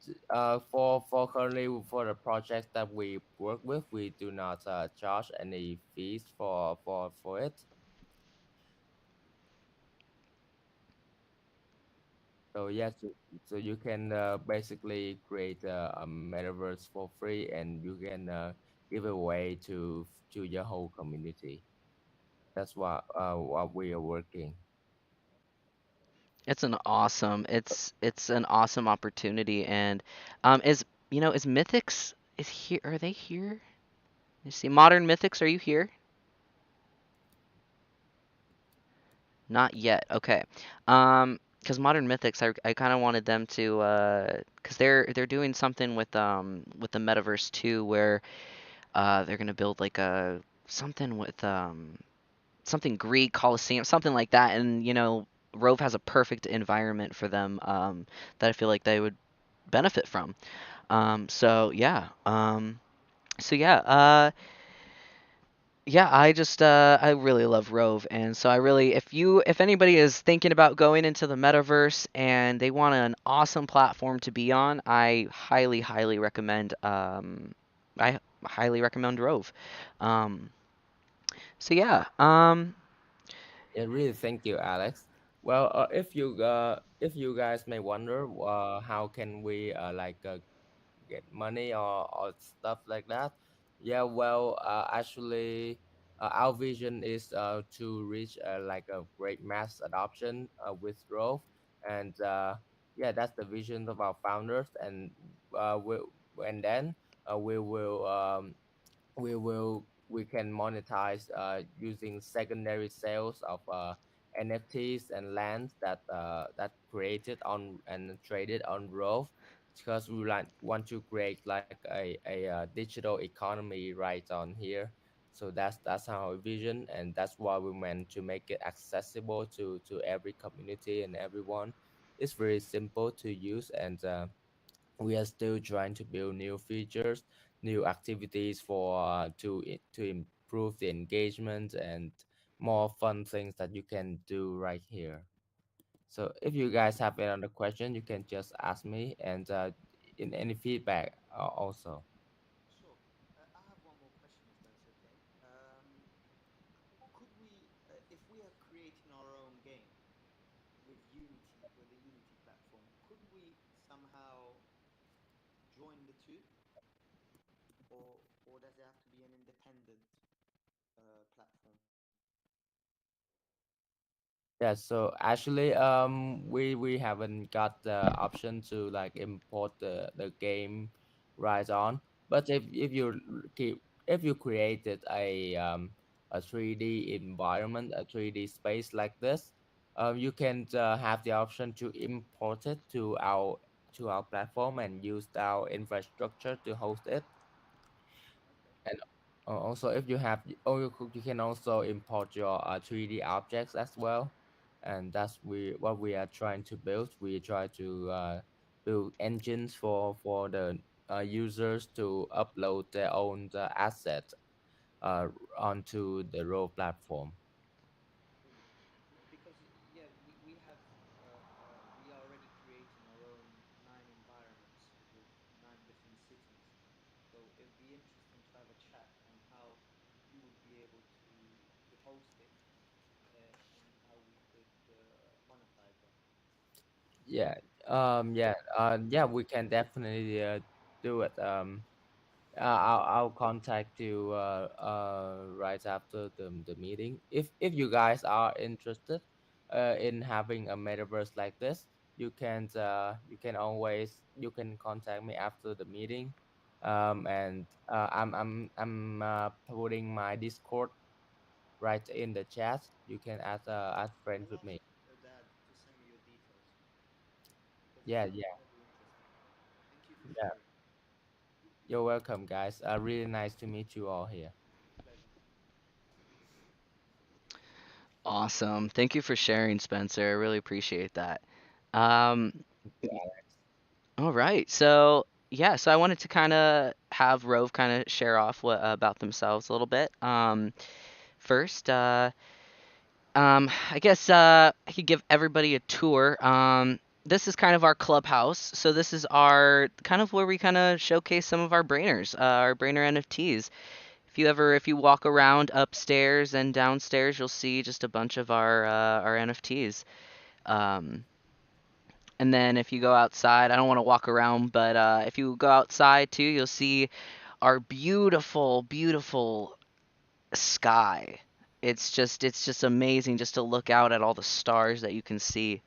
G: for currently for the projects that we work with, we do not charge any fees for it. So yes, so you can basically create a metaverse for free, and you can give away to your whole community. That's what we are working.
A: It's an awesome opportunity and is is Mythics is here are they here? You see Modern Mythics, are you here? Not yet. Okay. Because Modern Mythics, I kind of wanted them to, because they're doing something with the Metaverse too, where they're gonna build like a something with something Greek Colosseum, something like that, and Rove has a perfect environment for them that I feel like they would benefit from. So yeah. So yeah. Yeah, I really love Rove, and so I really if anybody is thinking about going into the metaverse and they want an awesome platform to be on, I highly recommend Rove. Um, so yeah,
G: Yeah, really, thank you, Alex. Well, if you guys may wonder, how can we get money or stuff like that? Yeah, well, actually, our vision is to reach like a great mass adoption with growth, and yeah, that's the vision of our founders, and and then we can monetize using secondary sales of NFTs and lands that created on and traded on Rove, because we want to create like a digital economy right on here. So that's our vision, and that's why we meant to make it accessible to every community and everyone. It's very simple to use, and we are still trying to build new features, new activities for to improve the engagement and more fun things that you can do right here. So if you guys have any other question, you can just ask me, and in any feedback also.
H: Sure. I have one more question, if that's okay. Could we, if we are creating our own game with Unity, with the Unity platform, could we somehow join the two, or does it have to be an independent platform?
G: Yeah, so actually, we haven't got the option to like import the game right on. But if you keep if you created a 3D environment, a 3D space like this, you can have the option to import it to our platform and use our infrastructure to host it.
H: Okay.
G: And also, if you have, oh, you can also import your 3D objects as well. And that's what we are trying to build. We try to build engines for the users to upload their own assets uh, onto the ROVE platform.
H: Brilliant. Because yeah, we have we are already creating our own 9 environments with 9 different cities. So it would be interesting to have a chat on how you would be able to host it, and how we could monetize that.
G: Yeah, yeah, we can definitely do it. I'll contact you right after the meeting. If you guys are interested in having a metaverse like this, you can always you can contact me after the meeting. And I'm putting my Discord right in the chat. You can add friends
H: I'll
G: with
H: ask
G: me.
H: Dad to send me your details because it
G: Yeah,
H: sounds
G: yeah,
H: very interesting. Thank you for
G: yeah.
H: sharing.
G: You're welcome, guys. Really nice to meet you all here.
H: Pleasure.
A: Awesome. Thank you for sharing, Spencer. I really appreciate that. Um, all right. So, yeah, so I wanted to kind of have Rove kind of share off what about themselves a little bit. First, I guess I could give everybody a tour. This is kind of our clubhouse. So this is our kind of where we kind of showcase some of our brainer NFTs. If you walk around upstairs and downstairs, you'll see just a bunch of our NFTs. Um, and then if you go outside, I don't want to walk around, but if you go outside too, you'll see our beautiful, beautiful sky. It's just amazing just to look out at all the stars that you can see.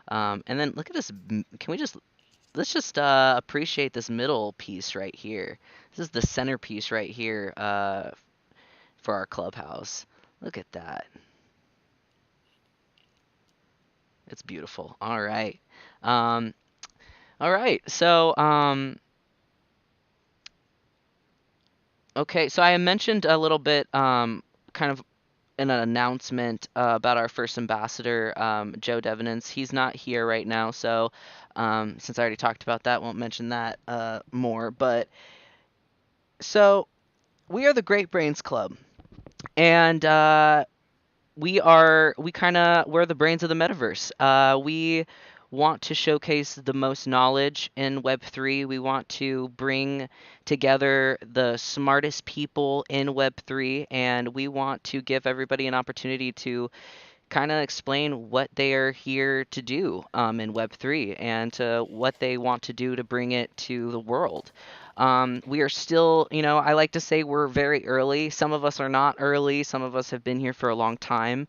A: And then look at this. Can we just let's just appreciate this middle piece right here. This is the centerpiece right here for our clubhouse. Look at that. It's beautiful. All right. Um, all right. Okay. So I mentioned a little bit, kind of an announcement about our first ambassador, Joe Devenance. He's not here right now, so since I already talked about that, won't mention that more. But so we are the Great Brains Club, and we're the brains of the metaverse. We want to showcase the most knowledge in Web3. We want to bring together the smartest people in Web3, and we want to give everybody an opportunity to kind of explain what they are here to do in Web3 and to what they want to do to bring it to the world. We are still, I like to say we're very early. Some of us are not early, some of us have been here for a long time.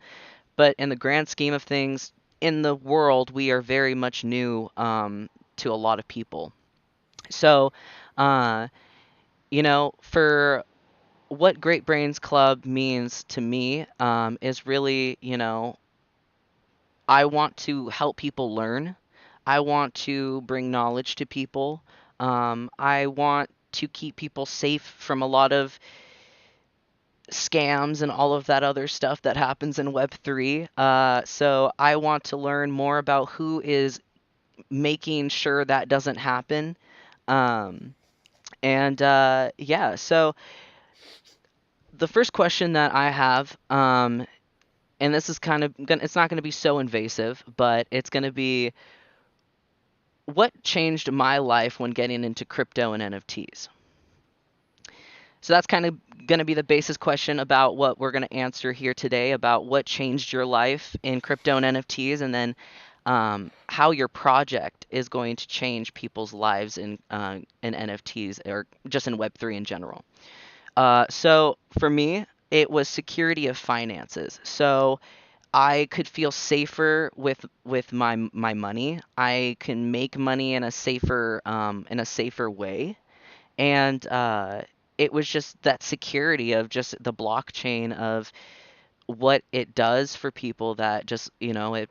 A: But in the grand scheme of things, in the world, we are very much new to a lot of people. So, uh, for what Great Brains Club means to me is really, I want to help people learn. I want to bring knowledge to people. I want to keep people safe from a lot of scams and all of that other stuff that happens in Web3. So I want to learn more about who is making sure that doesn't happen. Um, and yeah, so the first question that I have, and this is kind of gonna, it's not going to be so invasive, but it's going to be what changed my life when getting into crypto and NFTs? So that's kind of going to be the basis question about what we're going to answer here today about what changed your life in crypto and NFTs, and then how your project is going to change people's lives in NFTs or just in Web3 in general. So for me, it was security of finances. So I could feel safer with my money. I can make money in a safer way, and it was just that security of just the blockchain of what it does for people that just it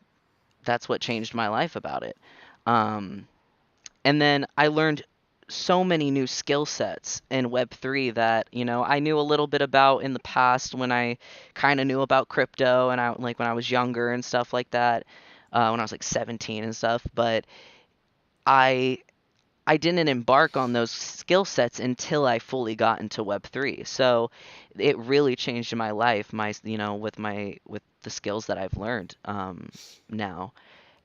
A: that's what changed my life about it. Um, and then I learned so many new skill sets in Web3 that, I knew a little bit about in the past when I kind of knew about crypto and I like when I was younger and stuff like that, when I was like 17 and stuff, but I I didn't embark on those skill sets until I fully got into Web3. So it really changed my life, with the skills that I've learned now.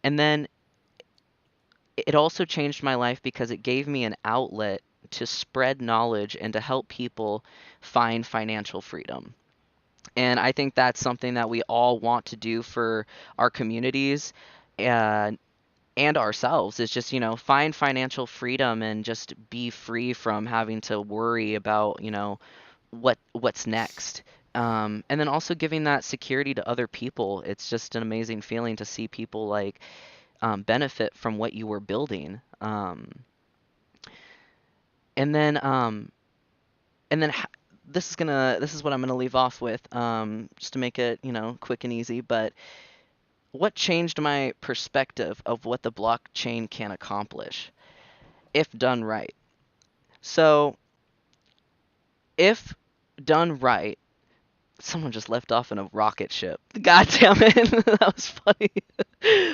A: And then it also changed my life because it gave me an outlet to spread knowledge and to help people find financial freedom. And I think that's something that we all want to do for our communities uh, and ourselves is just, find financial freedom and just be free from having to worry about, what's next. And then also giving that security to other people. It's just an amazing feeling to see people like benefit from what you were building. And then and then this is what I'm gonna leave off with, just to make it quick and easy. But what changed my perspective of what the blockchain can accomplish if done right? So if done right, someone just left off in a rocket ship. God damn it, that was funny.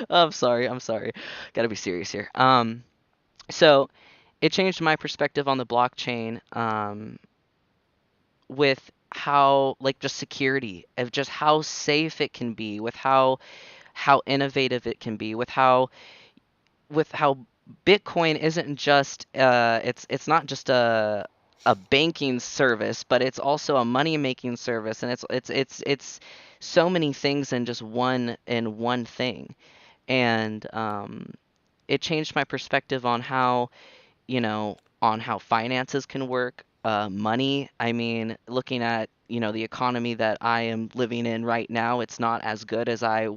A: I'm sorry. Gotta be serious here. So it changed my perspective on the blockchain, with how like just security of just how safe it can be, with how innovative it can be, with how Bitcoin isn't just it's not just a banking service, but it's also a money making service, and it's so many things in one thing, and it changed my perspective on how finances can work, money. I mean, looking at, the economy that I am living in right now, it's not as good as that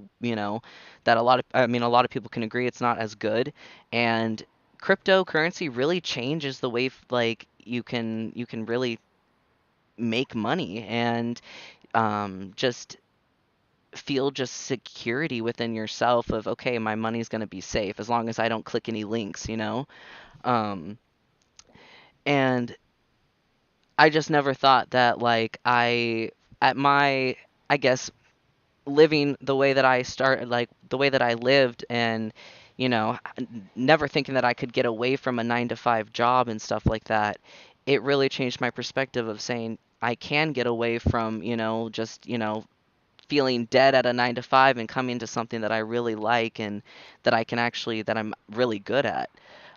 A: a lot of people can agree it's not as good. And cryptocurrency really changes the way like you can really make money and just feel just security within yourself of okay, my money's going to be safe as long as I don't click any links. Um, and I just never thought that like at my I guess living the way that I started, like the way that I lived, and never thinking that I could get away from a 9 to 5 job and stuff like that. It really changed my perspective of saying I can get away from just feeling dead at a 9 to 5 and come into something that I really like and that I'm really good at.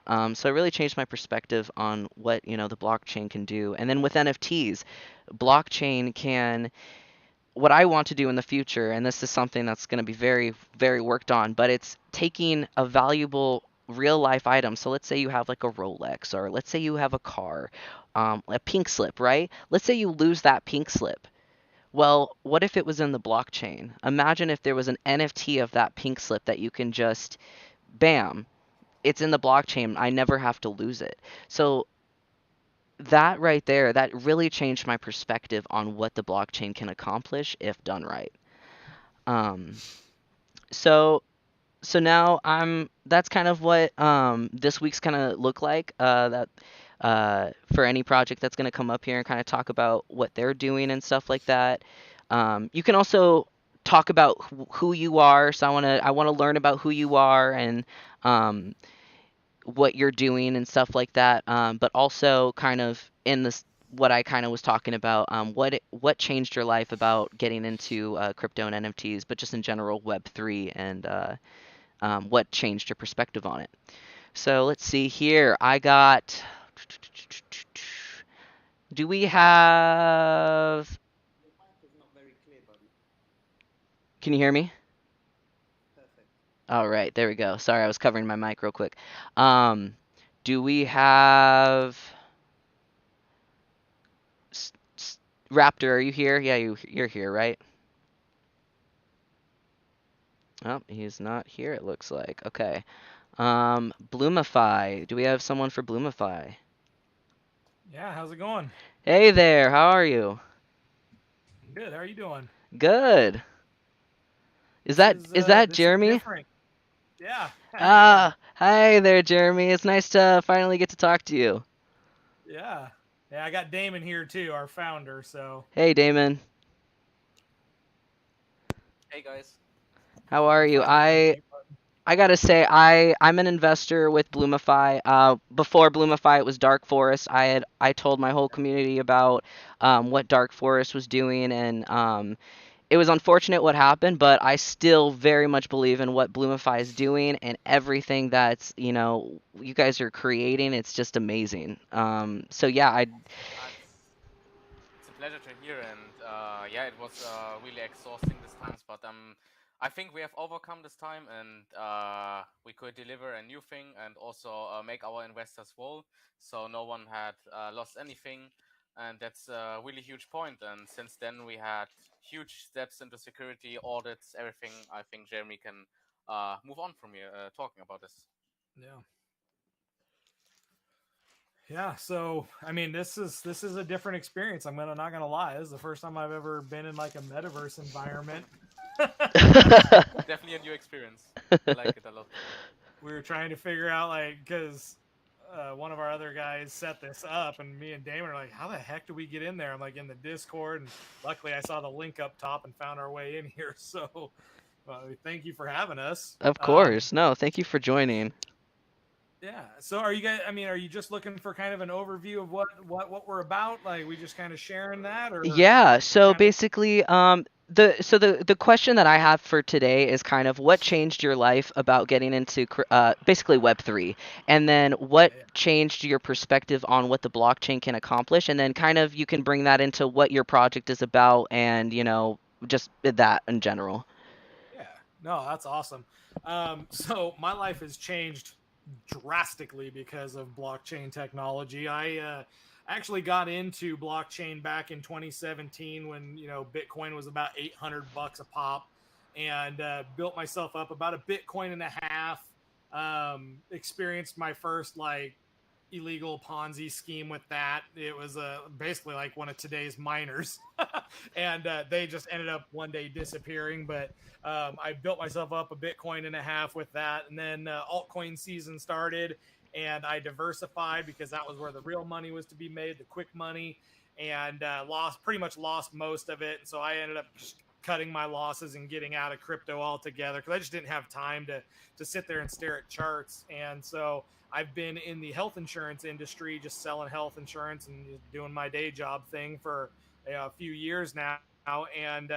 A: So it really changed my perspective on what the blockchain can do. And then with NFTs, blockchain can what I want to do in the future, and this is something that's going to be very, very worked on, but it's taking a valuable real life item. So let's say you have like a Rolex, or let's say you have a car, a pink slip, right? Let's say you lose that pink slip. Well, what if it was in the blockchain? Imagine if there was an NFT of that pink slip that you can just, bam, it's in the blockchain. I never have to lose it. So that right there, that really changed my perspective on what the blockchain can accomplish if done right. Um, so so now that's kind of what this week's kind of look like. That for any project that's going to come up here and kind of talk about what they're doing and stuff like that. You can also talk about who you are. So I want to learn about who you are and um, what you're doing and stuff like that. But also kind of in this what I kind of was talking about, what changed your life about getting into crypto and NFTs, but just in general Web3 and what changed your perspective on it. So let's see here. I got. Do we have?
H: Your mic is not very clear, buddy.
A: Can you hear me?
H: Perfect.
A: All right, there we go. Sorry, I was covering my mic real quick. Um, do we have Raptor? Are you here? Yeah, you're here, right? Oh, he's not here. It looks like. Okay. Bloomify. Do we have someone for Bloomify?
I: Yeah, how's it going?
A: Hey there. How are you?
I: Good. How are you doing?
A: Good. Is that
I: This is
A: Jeremy?
I: different. Yeah. How you doing?
A: Ah, hi there, Jeremy. It's nice to finally get to talk to you.
I: Yeah. Yeah, I got Damon here too, our founder. So
A: Hey, Damon.
J: Hey guys.
A: How are you?
I: finally got a mute button.
A: I gotta say, I'm an investor with Bloomify. Before Bloomify, it was Dark Forest. I told my whole community about what Dark Forest was doing, and it was unfortunate what happened, but I still very much believe in what Bloomify is doing and everything that's you guys are creating. It's just amazing. So yeah,
J: It's a pleasure to hear, and yeah, it was really exhausting this times, but I think we have overcome this time, and we could deliver a new thing, and also make our investors whole, so no one had lost anything, and that's a really huge point. And since then, we had huge steps into security audits, everything. I think Jeremy can move on from here talking about this.
I: Yeah. Yeah. So I mean, this is a different experience. Not gonna lie. This is the first time I've ever been in like a metaverse environment.
J: Definitely a new experience. I like it a lot.
I: We were trying to figure out like because one of our other guys set this up, and me and Damon are like, "How the heck do we get in there?" I'm like in the Discord, and luckily I saw the link up top and found our way in here. So, thank you for having us.
A: of course. No, thank you for joining.
I: Yeah. So, are you guys? I mean, are you just looking for kind of an overview of what we're about? Like, we just kind of sharing that, or
A: Yeah, so
I: kind of?
A: basically, the question that I have for today is kind of what changed your life about getting into basically Web3, and then what
I: Yeah.
A: changed your perspective on what the blockchain can accomplish, and then kind of you can bring that into what your project is about, and just that in general.
I: Yeah. No, that's awesome. So my life has changed drastically because of blockchain technology. I actually got into blockchain back in 2017 when Bitcoin was about $800 a pop, and built myself up about a Bitcoin and a half. Experienced my first like illegal Ponzi scheme with that. It was basically like one of today's miners, and they just ended up one day disappearing. But I built myself up a Bitcoin and a half with that, and then altcoin season started, and I diversified because that was where the real money was to be made, the quick money, and pretty much lost most of it. And so I ended up just cutting my losses and getting out of crypto altogether because I just didn't have time to sit there and stare at charts. And so I've been in the health insurance industry, just selling health insurance and doing my day job thing for a few years now, and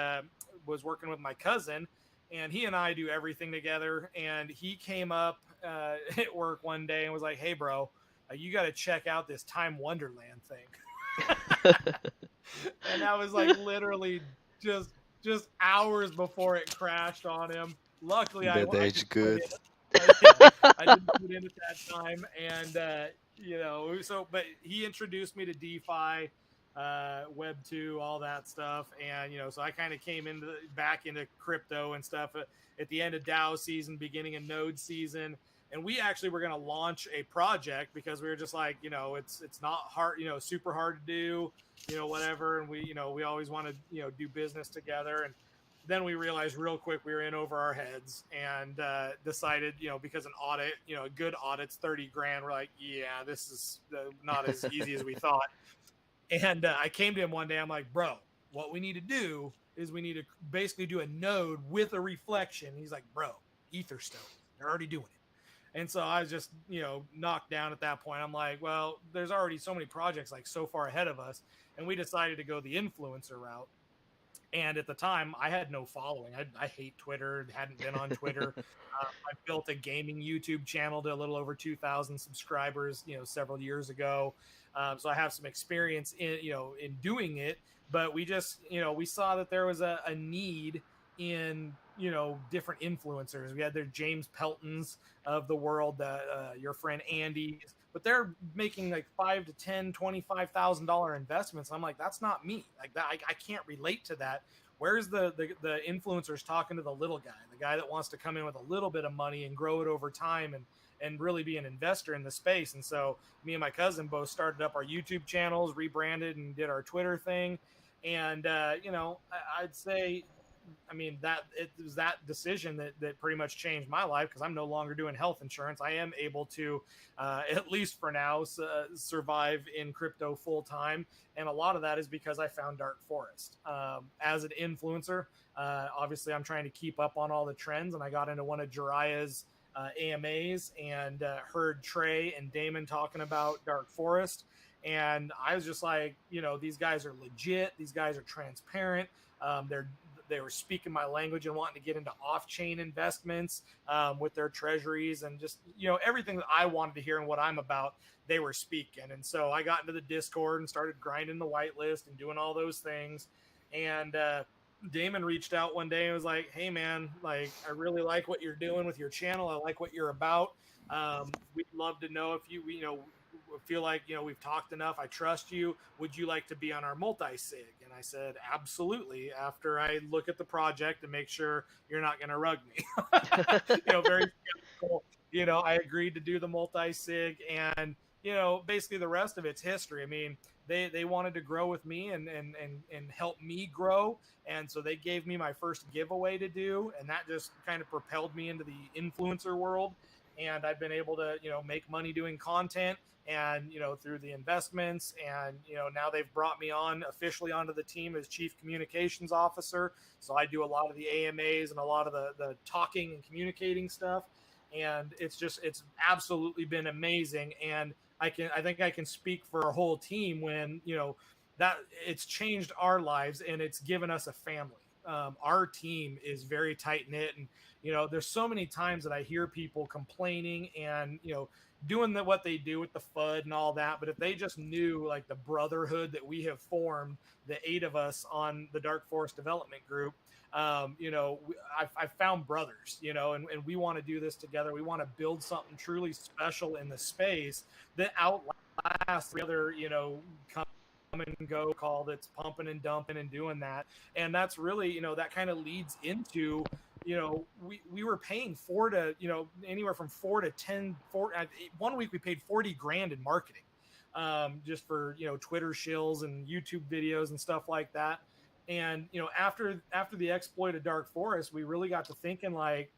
I: was working with my cousin, and he and I do everything together. And he came up at work one day and was like, "Hey, bro, you got to check out this Time Wonderland thing." And that was like literally just hours before it crashed on him. Luckily, I
D: That age
I: could put
D: good.
I: it I didn't put in at that time, and but he introduced me to DeFi, Web 2, all that stuff, and so I kind of came back into crypto and stuff at the end of DAO season, beginning of Node season, and we actually were going to launch a project because we were just like, it's not hard, super hard to do, whatever, and we always want to do business together, and then we realized real quick we were in over our heads and decided, because an audit, a good audit's 30 grand. We're like, yeah, this is not as easy as we thought. And I came to him one day. I'm like, bro, what we need to do is we need to basically do a node with a reflection. He's like, bro, ether stones. They're already doing it. And so I was just, knocked down at that point. I'm like, well, there's already so many projects like so far ahead of us. And we decided to go the influencer route. And at the time, I had no following. I hate Twitter. Hadn't been on Twitter. I built a gaming YouTube channel to a little over 2,000 subscribers, several years ago. So I have some experience in doing it. But we just, we saw that there was a need in different influencers. We had their James Peltons of the world, your friend Andy's, but they're making like $5 to $10, $25,000 investments. I'm like, that's not me. Like that, I can't relate to that. Where's the influencers talking to the little guy, the guy that wants to come in with a little bit of money and grow it over time and really be an investor in the space? And so me and my cousin both started up our YouTube channels, rebranded, and did our Twitter thing. And I'd say, that it was that decision that pretty much changed my life, because I'm no longer doing health insurance. I am able to, at least for now, survive in crypto full time. And a lot of that is because I found Dark Forest. As an influencer, obviously I'm trying to keep up on all the trends, and I got into one of Jariah's AMAs and heard Trey and Damon talking about Dark Forest. And I was just like, these guys are legit. These guys are transparent. They were speaking my language and wanting to get into off-chain investments with their treasuries, and just everything that I wanted to hear and what I'm about, they were speaking. And so I got into the Discord and started grinding the whitelist and doing all those things. And Damon reached out one day and was like, hey man, like, I really like what you're doing with your channel. I like what you're about. We'd love to know if you feel like we've talked enough, I trust you, would you like to be on our multi-sig? And I said absolutely, after I look at the project and make sure you're not going to rug me. Very skeptical. I agreed to do the multi-sig, and basically the rest of it's history. I mean, they wanted to grow with me and help me grow, and so they gave me my first giveaway to do, and that just kind of propelled me into the influencer world. And I've been able to make money doing content, and through the investments, and now they've brought me on officially onto the team as chief communications officer. So I do a lot of the AMAs and a lot of the talking and communicating stuff, and it's absolutely been amazing. And I think I can speak for a whole team when that it's changed our lives, and it's given us a family. Our team is very tight knit, and there's so many times that I hear people complaining and doing what they do with the FUD and all that, but if they just knew like the brotherhood that we have formed, the 8 of us on the Dark Forest Development Group, I've found brothers, and we want to do this together. We want to build something truly special in the space that outlasts the other come and go call that's pumping and dumping and doing that. And that's really that kind of leads into we were paying anywhere from 4 to 10 one week we paid 40 grand in marketing, just for Twitter shills and YouTube videos and stuff like that. And after the exploit of Dark Forest, we really got to thinking, like,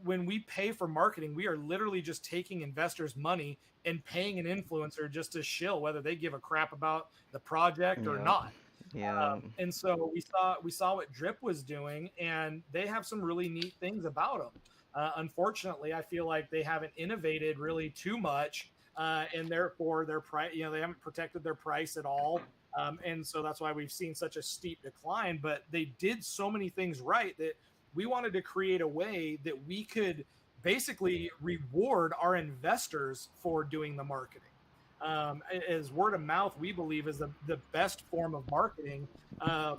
I: when we pay for marketing, we are literally just taking investors' money and paying an influencer just to shill, whether they give a crap about the project or not.
A: Yeah.
I: And so we saw what Drip was doing, and they have some really neat things about them. Unfortunately, I feel like they haven't innovated really too much, and therefore their price, they haven't protected their price at all. And so that's why we've seen such a steep decline. But they did so many things right that we wanted to create a way that we could basically reward our investors for doing the marketing. As word of mouth, we believe, is the best form of marketing. That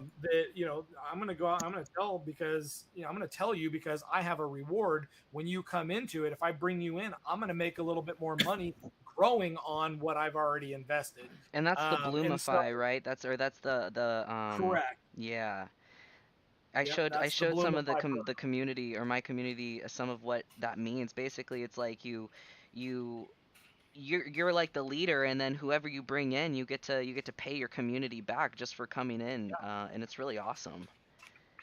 I: I'm going to go out, I'm going to tell you because I have a reward when you come into it. If I bring you in, I'm going to make a little bit more money growing on what I've already invested.
A: And that's the Bloomify, right? That's the
I: correct.
A: Yeah. I
I: Yep,
A: showed some of the community, or my community, some of what that means. Basically, it's like you're like the leader, and then whoever you bring in, you get to pay your community back just for coming in, and it's really awesome.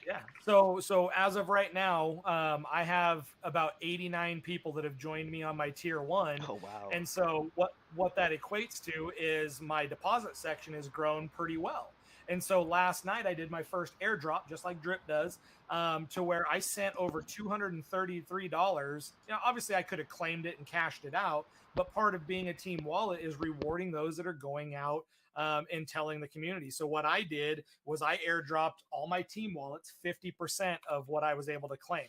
I: Yeah. So as of right now, I have about 89 people that have joined me on my tier 1.
A: Oh wow.
I: And so what that equates to is my deposit section has grown pretty well. And so last night I did my first airdrop, just like Drip does, to where I sent over $233. Obviously I could have claimed it and cashed it out, but part of being a team wallet is rewarding those that are going out and telling the community. So what I did was I airdropped all my team wallets 50% of what I was able to claim,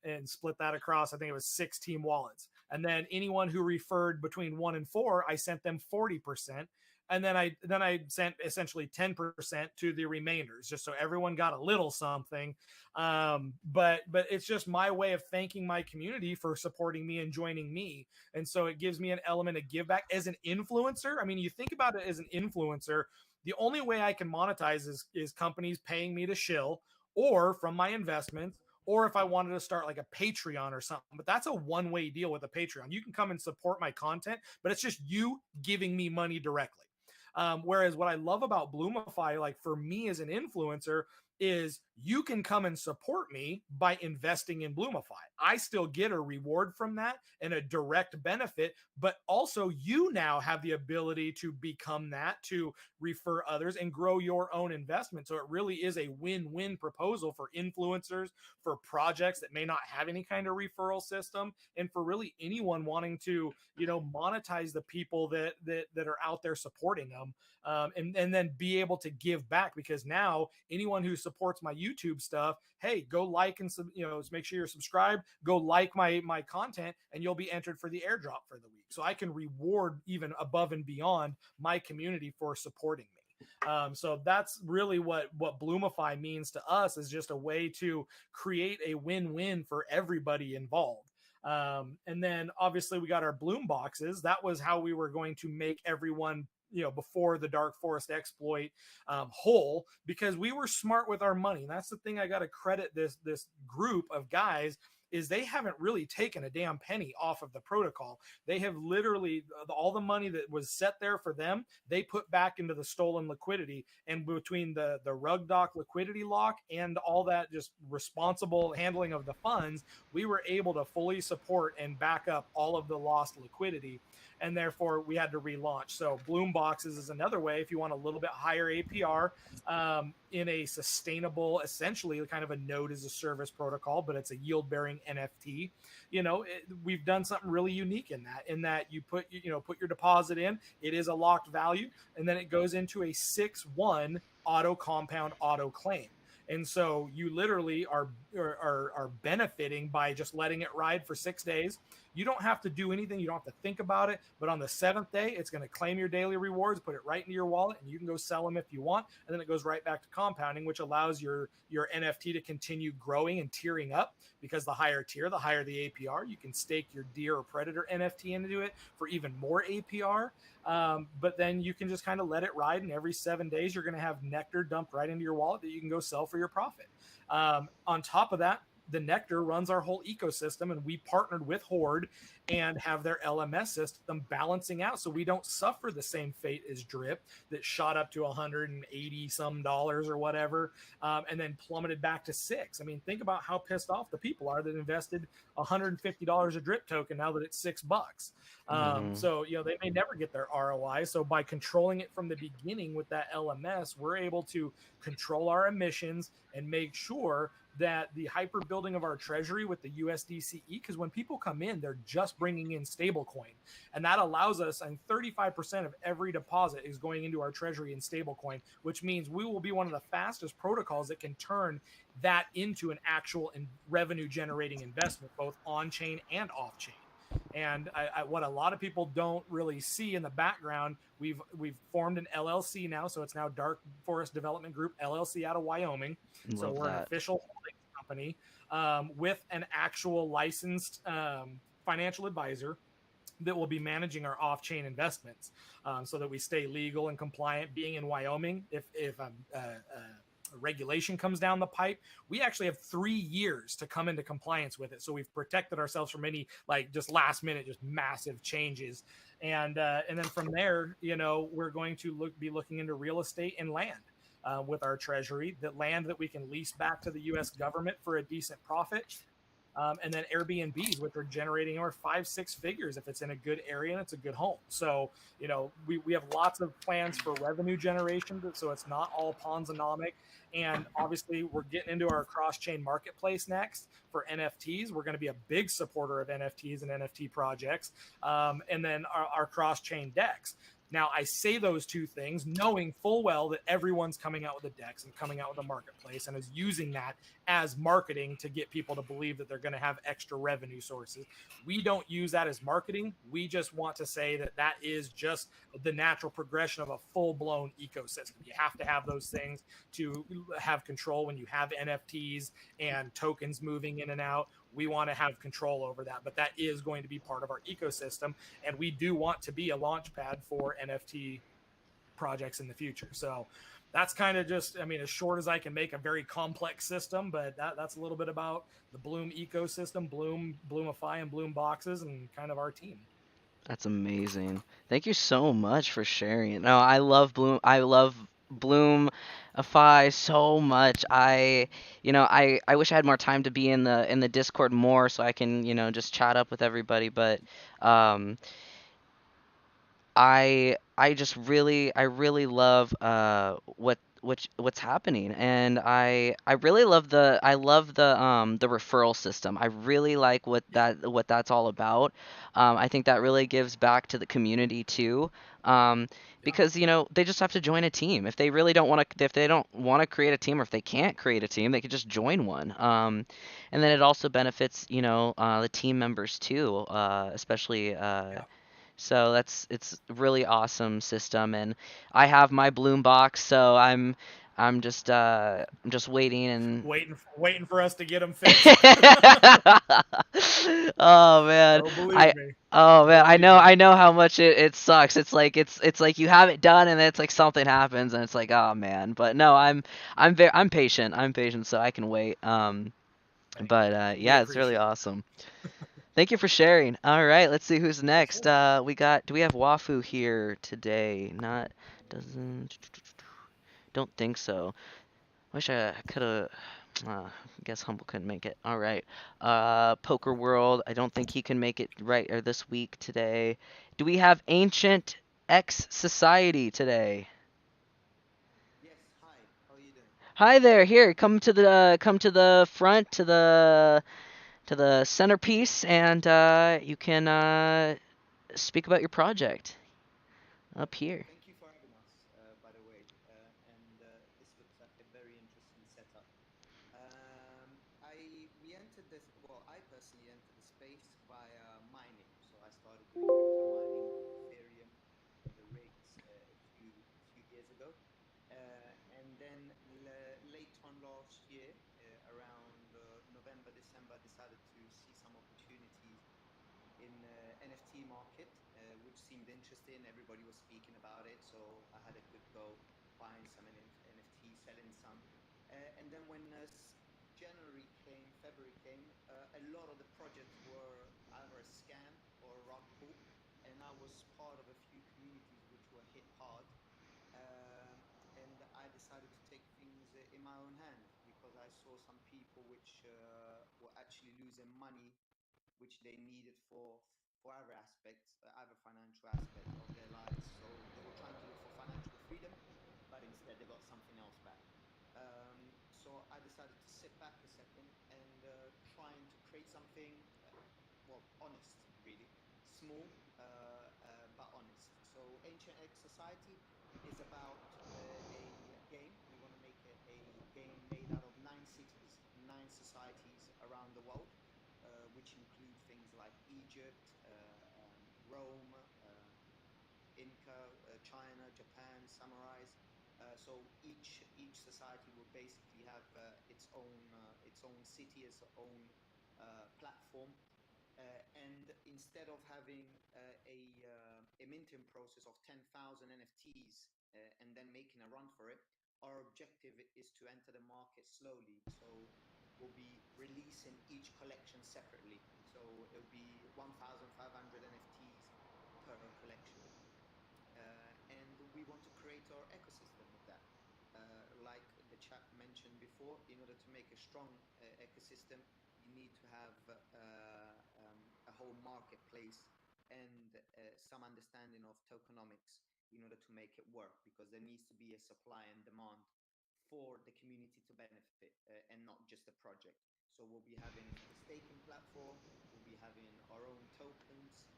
I: and split that across. I think it was 6 team wallets. And then anyone who referred between 1 and 4, I sent them 40%. And then I sent essentially 10% to the remainders, just so everyone got a little something. But it's just my way of thanking my community for supporting me and joining me. And so it gives me an element of give back as an influencer. I mean, you think about it as an influencer, the only way I can monetize is companies paying me to shill, or from my investments, or if I wanted to start like a Patreon or something. But that's a one-way deal with a Patreon. You can come and support my content, but it's just you giving me money directly. Whereas what I love about Bloomify, like for me as an influencer, is you can come and support me by investing in Bloomify. I still get a reward from that and a direct benefit, but also you now have the ability to become that, to refer others and grow your own investment. So it really is a win-win proposal for influencers, for projects that may not have any kind of referral system, and for really anyone wanting to, monetize the people that are out there supporting them, and then be able to give back, because now anyone who supports my YouTube stuff, hey, go like and make sure you're subscribed, go like my content, and you'll be entered for the airdrop for the week. So I can reward even above and beyond my community for supporting me. So that's really what Bloomify means to us, is just a way to create a win-win for everybody involved. And then obviously we got our Bloom boxes. That was how we were going to make everyone, before the Dark Forest exploit, whole, because we were smart with our money. And that's the thing I got to credit this group of guys, is they haven't really taken a damn penny off of the protocol. They have literally, all the money that was set there for them, they put back into the stolen liquidity. And between the rug dock liquidity lock and all that just responsible handling of the funds, we were able to fully support and back up all of the lost liquidity. And therefore we had to relaunch. So Bloom boxes is another way, if you want a little bit higher APR, in a sustainable, essentially kind of a node as a service protocol, but it's a yield bearing NFT. We've done something really unique in that you put your deposit in, it is a locked value, and then it goes into a 6-1 auto compound auto claim. And so you literally are benefiting by just letting it ride for 6 days. You don't have to do anything. You don't have to think about it. But on the 7th day, it's going to claim your daily rewards, put it right into your wallet, and you can go sell them if you want. And then it goes right back to compounding, which allows your NFT to continue growing and tiering up, because the higher tier, the higher the APR. You can stake your deer or predator NFT into it for even more APR. But then you can just kind of let it ride, and every 7 days you're going to have nectar dumped right into your wallet that you can go sell for your profit. On top of that, the Nectar runs our whole ecosystem, and we partnered with Horde and have their LMS system balancing out, so we don't suffer the same fate as Drip that shot up to $180 some or whatever, and then plummeted back to 6. I mean, think about how pissed off the people are that invested $150 a Drip token now that it's $6. So they may never get their ROI. So by controlling it from the beginning with that LMS, we're able to control our emissions and make sure that the hyper building of our treasury with the USDCE, because when people come in, they're just bringing in stablecoin, and that allows us, and 35% of every deposit is going into our treasury in stablecoin, which means we will be one of the fastest protocols that can turn that into an actual revenue generating investment, both on chain and off chain. And what a lot of people don't really see in the background, we've formed an LLC now, so it's now Dark Forest Development Group LLC out of Wyoming. So we're an official holding company with an actual licensed financial advisor that will be managing our off-chain investments, so that we stay legal and compliant. Being in Wyoming, if regulation comes down the pipe, we actually have 3 years to come into compliance with it. So we've protected ourselves from any just last minute, just massive changes. And then from there, we're going to be looking into real estate and land. with our treasury, that land that we can lease back to the U.S. government for a decent profit. And then Airbnbs, which are generating over 5, 6 figures if it's in a good area and it's a good home. So, we have lots of plans for revenue generation, so it's not all Ponzonomic. And obviously, we're getting into our cross chain marketplace next for NFTs. We're going to be a big supporter of NFTs and NFT projects. And then our cross chain decks. Now, I say those two things knowing full well that everyone's coming out with a DEX and coming out with a marketplace and is using that as marketing to get people to believe that they're going to have extra revenue sources. We don't use that as marketing. We just want to say that that is just the natural progression of a full-blown ecosystem. You have to have those things to have control when you have NFTs and tokens moving in and out. We want to have control over that, but that is going to be part of our ecosystem, and we do want to be a launch pad for NFT projects in the future. So that's kind of just, I mean, as short as I can make a very complex system, but that's a little bit about the Bloom ecosystem, Bloomify, and Bloom boxes, and kind of our team.
A: That's amazing. Thank you so much for sharing. No, I love Bloom. I love Bloomify so much. I wish I had more time to be in the Discord more so I can, just chat up with everybody. But um, I really love what's happening, and I really love the referral system. I really like what that's all about. I think that really gives back to the community too. Um,
I: Yeah.
A: because they just have to join a team. If they really don't want to, if they don't want to create a team, or if they can't create a team, they could just join one. And then it also benefits the team members too, especially
I: Yeah.
A: so it's really awesome system, and I have my Bloom box, so I'm just waiting and
I: Waiting for us to get them fixed.
A: oh man,
I: Oh, believe
A: I
I: me.
A: oh man,
I: Believe me.
A: I know how much it sucks. It's like you have it done and then it's like something happens and it's like oh man. But no, I'm patient. I'm patient, so I can wait.
I: Thank you.
A: But
I: We
A: yeah, it's really
I: appreciate it.
A: awesome. Thank you for sharing. All right, let's see who's
I: For
A: next.
I: sure.
A: Do we have Wafu here today? Not, doesn't, don't think so. Wish I could have. I guess Humble couldn't make it. All right. Poker World. I don't think he can make it right or this week today. Do we have Ancient X Society today?
H: Yes, hi. How are you doing?
A: Hi there. Here, come to the front to the centerpiece, and you can speak about your project up here.
H: Thank you for having us, by the way. And this looks like a very interesting setup. We entered this. Well, I personally entered the space via mining. So I started doing crypto mining with Ethereum and the rigs a few years ago. And then late on last year, around November, December, I decided to see some opportunities in NFT market, which seemed interesting. Everybody was speaking about it, so I had a good go buying some NFT, selling some. And then when January came, February came, a lot of the projects were either a scam or a rug pull, and I was part of a few communities which were hit hard. Um, and I decided to take things in my own hand because I saw some people which were actually losing money which they needed for other aspects, other financial aspect of their lives. So they were trying to look for financial freedom, but instead they got something else back. So I decided to sit back a second and trying to create something, well, honest, really, small but honest. So Ancient X Society is about a game. We want to make a game made out of 9 cities, 9 societies around the world, which include things like Egypt, Rome, Inca, China, Japan, samurais. So each society will basically have its own city, its own platform, and instead of having a minting process of 10,000 NFTs and then making a run for it, our objective is to enter the market slowly. So we'll be releasing each collection separately. So it'll be 1,500 NFTs per collection. And we want to create our ecosystem with that. the chat mentioned before, in order to make a strong ecosystem, you need to have a whole marketplace and some understanding of tokenomics in order to make it work, because there needs to be a supply and demand for the community to benefit and not just a project. So we'll be having a staking platform, we'll be having our own tokens,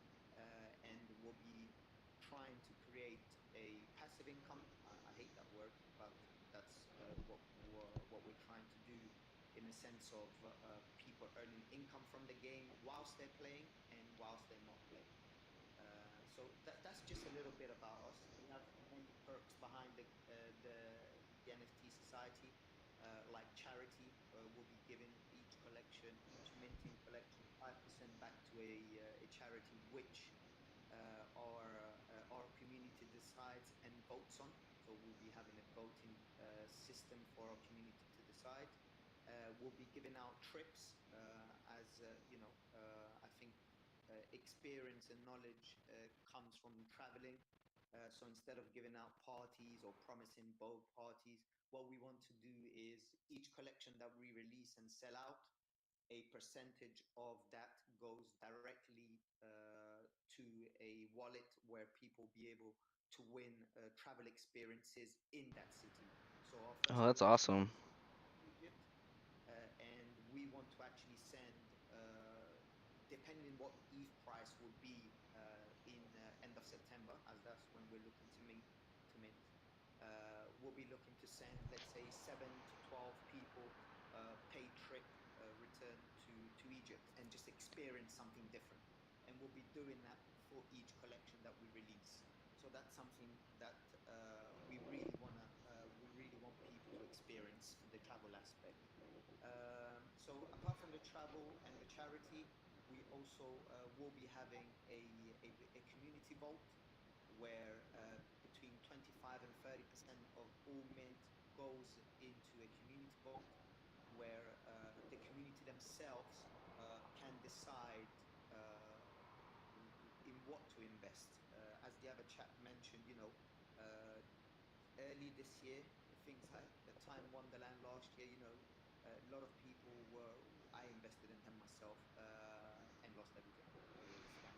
H: and we'll be trying to create a passive income. I hate that word, but that's what we're trying to do, in the sense of people earning income from the game whilst they're playing and whilst they're not playing. So that's just a little bit about us. We have many perks behind the NFT society, like charity. We'll be giving each collection, each minting collection, 5% back to a charity which our community decides and votes on. So we'll be having a voting system for our community to decide. We'll be giving out trips, as I think experience and knowledge comes from traveling. So instead of giving out parties or promising both parties, what we want to do is each collection that we release and sell out, a percentage of that goes directly to a wallet where people be able to win travel experiences in that city. So our
A: Oh,
H: first
A: that's
H: collection
A: awesome.
H: is Egypt, and we want to actually send, depending what the ETH price will be in end of September, as that's when we're looking to mint. We'll be looking to send, let's say, 7 to 12 people paid trip return to Egypt and just experience something different. And we'll be doing that for each collection that we release. So that's something that we really want people to experience, the travel aspect. So apart from the travel and the charity, we also will be having a community vault where between 25 and 30% of all mint goes into a community vault, where the community themselves can decide in what to invest. As the other chap mentioned, early this year, things like Time Wonderland last year, a lot of people were. I invested in them myself and lost everything. It was a scam.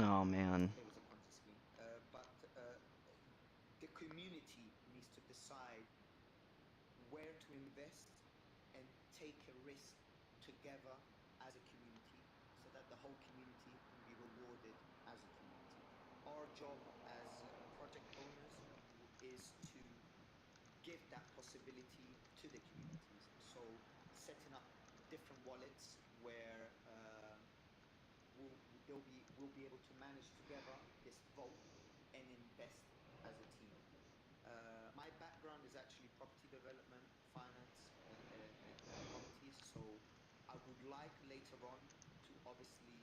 A: Oh man.
H: It was a Ponzi scheme. But the community needs to decide where to invest and take a risk together as a community, so that the whole community can be rewarded as a community. Our job as project owners is to give that possibility to the communities. So setting up different wallets where we'll be able to manage together this vote and invest as a team. My background is actually property development, finance, and properties. So I would like later on to obviously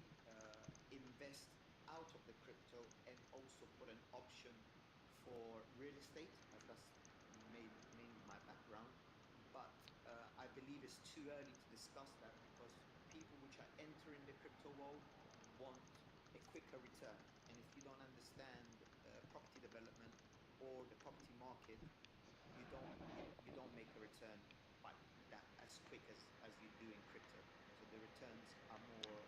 H: invest out of the crypto and also put an option for real estate, as that's mainly my background. But I believe it's too early to discuss that, because people which are entering the crypto world want a quicker return. And if you don't understand property development or the property market, you don't make a return quite that as quick as you do in crypto. So the returns are more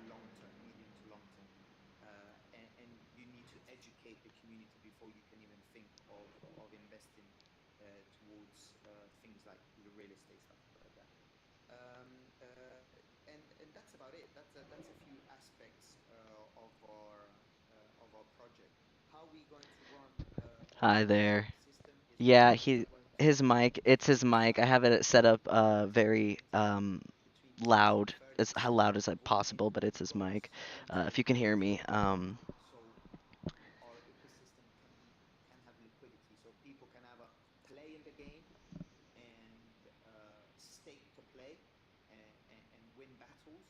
H: long term, medium to long term, and you need to educate the community before you can even think of investing towards things like real estate, stuff like that. And that's about it. That's a few aspects of our project. How we going to run
A: Hi
H: this
A: there.
H: system is
A: Yeah,
H: we are
A: he
H: going to
A: his mic, it's his mic. I have it set up very
H: decide between 20 and
A: loud, as how
H: 30%
A: loud as
H: of all mint
A: possible, but it's his mic.
H: goes into
A: If you can
H: a
A: hear me.
H: token vault, so our ecosystem can have liquidity, so people can either play in the game and stake to play and win battles,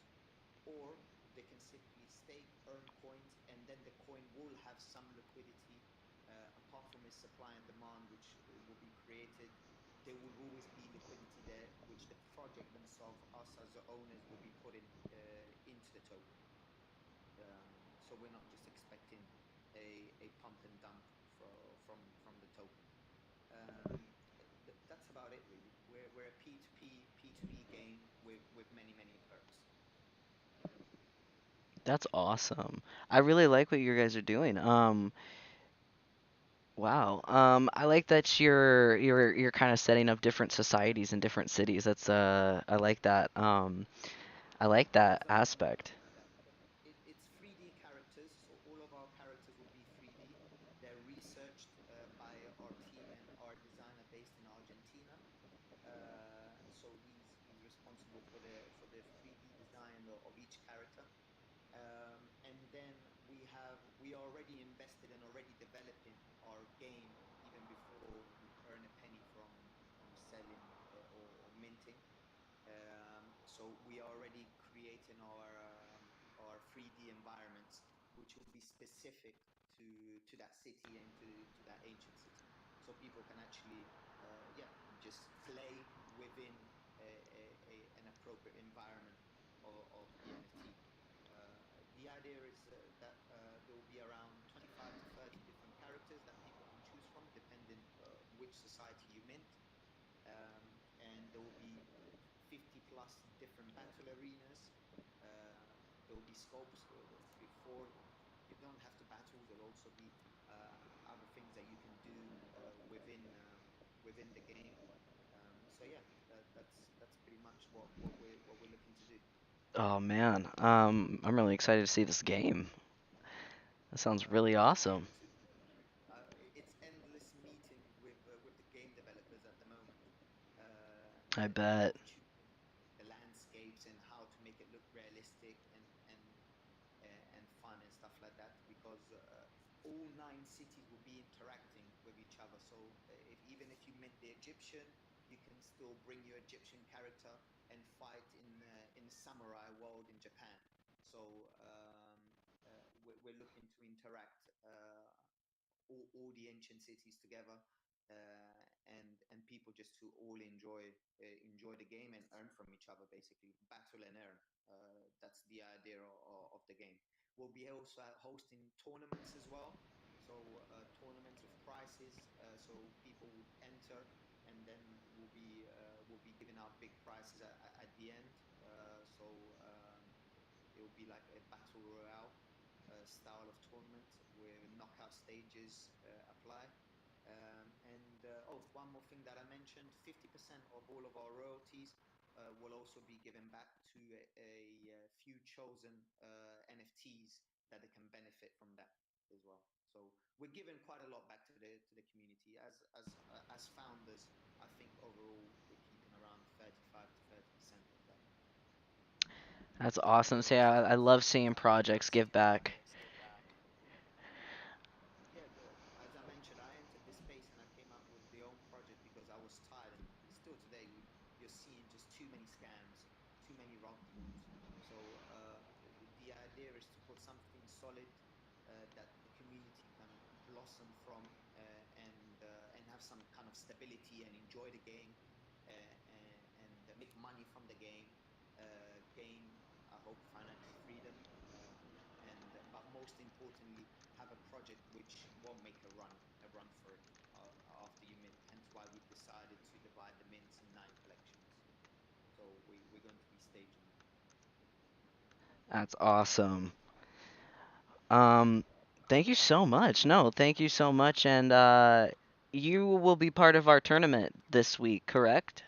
H: or they can simply stake, earn coins, and then the coin will have some liquidity. Apart from its supply and demand, which will be created, there will always be liquidity there, which the project themselves, us as the owners, will be putting into the token. So we're not just expecting a pump and dump from the token. That's about it really. We're a P2P game with many perks.
A: That's awesome. I really like what you guys are doing. Wow. I like that you're kind of setting up different societies in different cities. That's I like that. I like that
H: Because
A: aspect.
H: it's 3D characters, so all of our characters will be 3D. They're researched by our team and our designer based in Argentina. So he's responsible for the 3D design of each character. And then we already invested and already developing our game even before we earn a penny from selling or minting. So we are already creating our 3D environments, which will be specific to that city and to that ancient city. So people can actually, yeah, just play within an appropriate environment of the NFT. The idea is that there will be around 25 to 30 different characters that people can choose from, depending which society you mint. And there will be 50 plus different battle arenas. There will be scopes, three, four. You don't have to battle. There'll also be other things that you can do within the game. So yeah, that's pretty much what we're looking to do.
A: Oh man. I'm really excited to see this game. That sounds really
H: Me too.
A: awesome.
H: Me too. It's endless meetings with the game developers at the moment,
A: I bet.
H: choosing the landscapes and how to make it look realistic and fun and stuff like that. Because all nine cities will be interacting with each other. So if even if you mint the Egyptian, you can still bring your Egyptian character and fight in the samurai world in Japan. So we're looking to interact all the ancient cities together, and people just to all enjoy the game and earn from each other, basically battle and earn. That's the idea of the game. We'll be also hosting tournaments as well, so tournaments with prizes, so people would enter, and then we'll be giving out big prizes at the end. It will be like a battle royale style of tournament where knockout stages apply. One more thing that I mentioned: 50% of all of our royalties will also be given back to a few chosen NFTs that they can benefit from that as well. So we're giving quite a lot back to the community as founders. I think overall we're keeping around 35 to 30% of that.
A: That's awesome. So yeah, I love seeing projects give back.
H: Yeah, as I mentioned, I entered this space and I came out with the own project because I was tired, and still today you're seeing just too many scams, too many rug pulls. So the idea is to put something solid that the community can blossom from and have some kind of stability and enjoy the game and make money from the game, gain, I hope, financial freedom, and but most importantly, have a project which won't make a run for it after you mint. Hence why we've decided to divide the mints in nine collections. So we're going to be staging that.
A: That's awesome. Um, Thank you so much. No, thank you so much. And you will be part of our tournament this week, correct?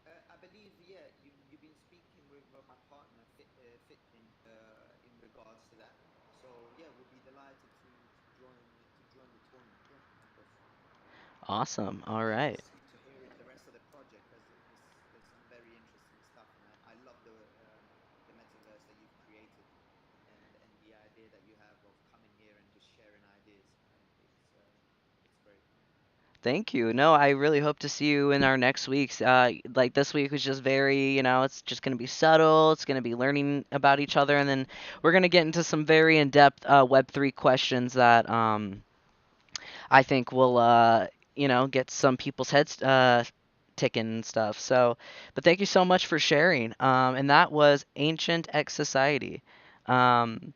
H: I believe, yeah, you've been speaking with my partner, Fitpin, in regards to that. So yeah, we'll be delighted to join the tournament. Yeah, of course.
A: Awesome.
H: I'm
A: All right.
H: interested to hear the rest of the project because there's some very interesting stuff, and I love the metaverse that you've created, and the idea that you have of coming here and just sharing ideas. It's great.
A: Thank you. No, I really hope to see you in our next weeks. Like this week was just very, it's just going to be subtle. It's going to be learning about each other, and then we're going to get into some very in-depth Web3 questions that I think will, get some people's heads ticking and stuff. So, but thank you so much for sharing. And that was Ancient X Society. Um,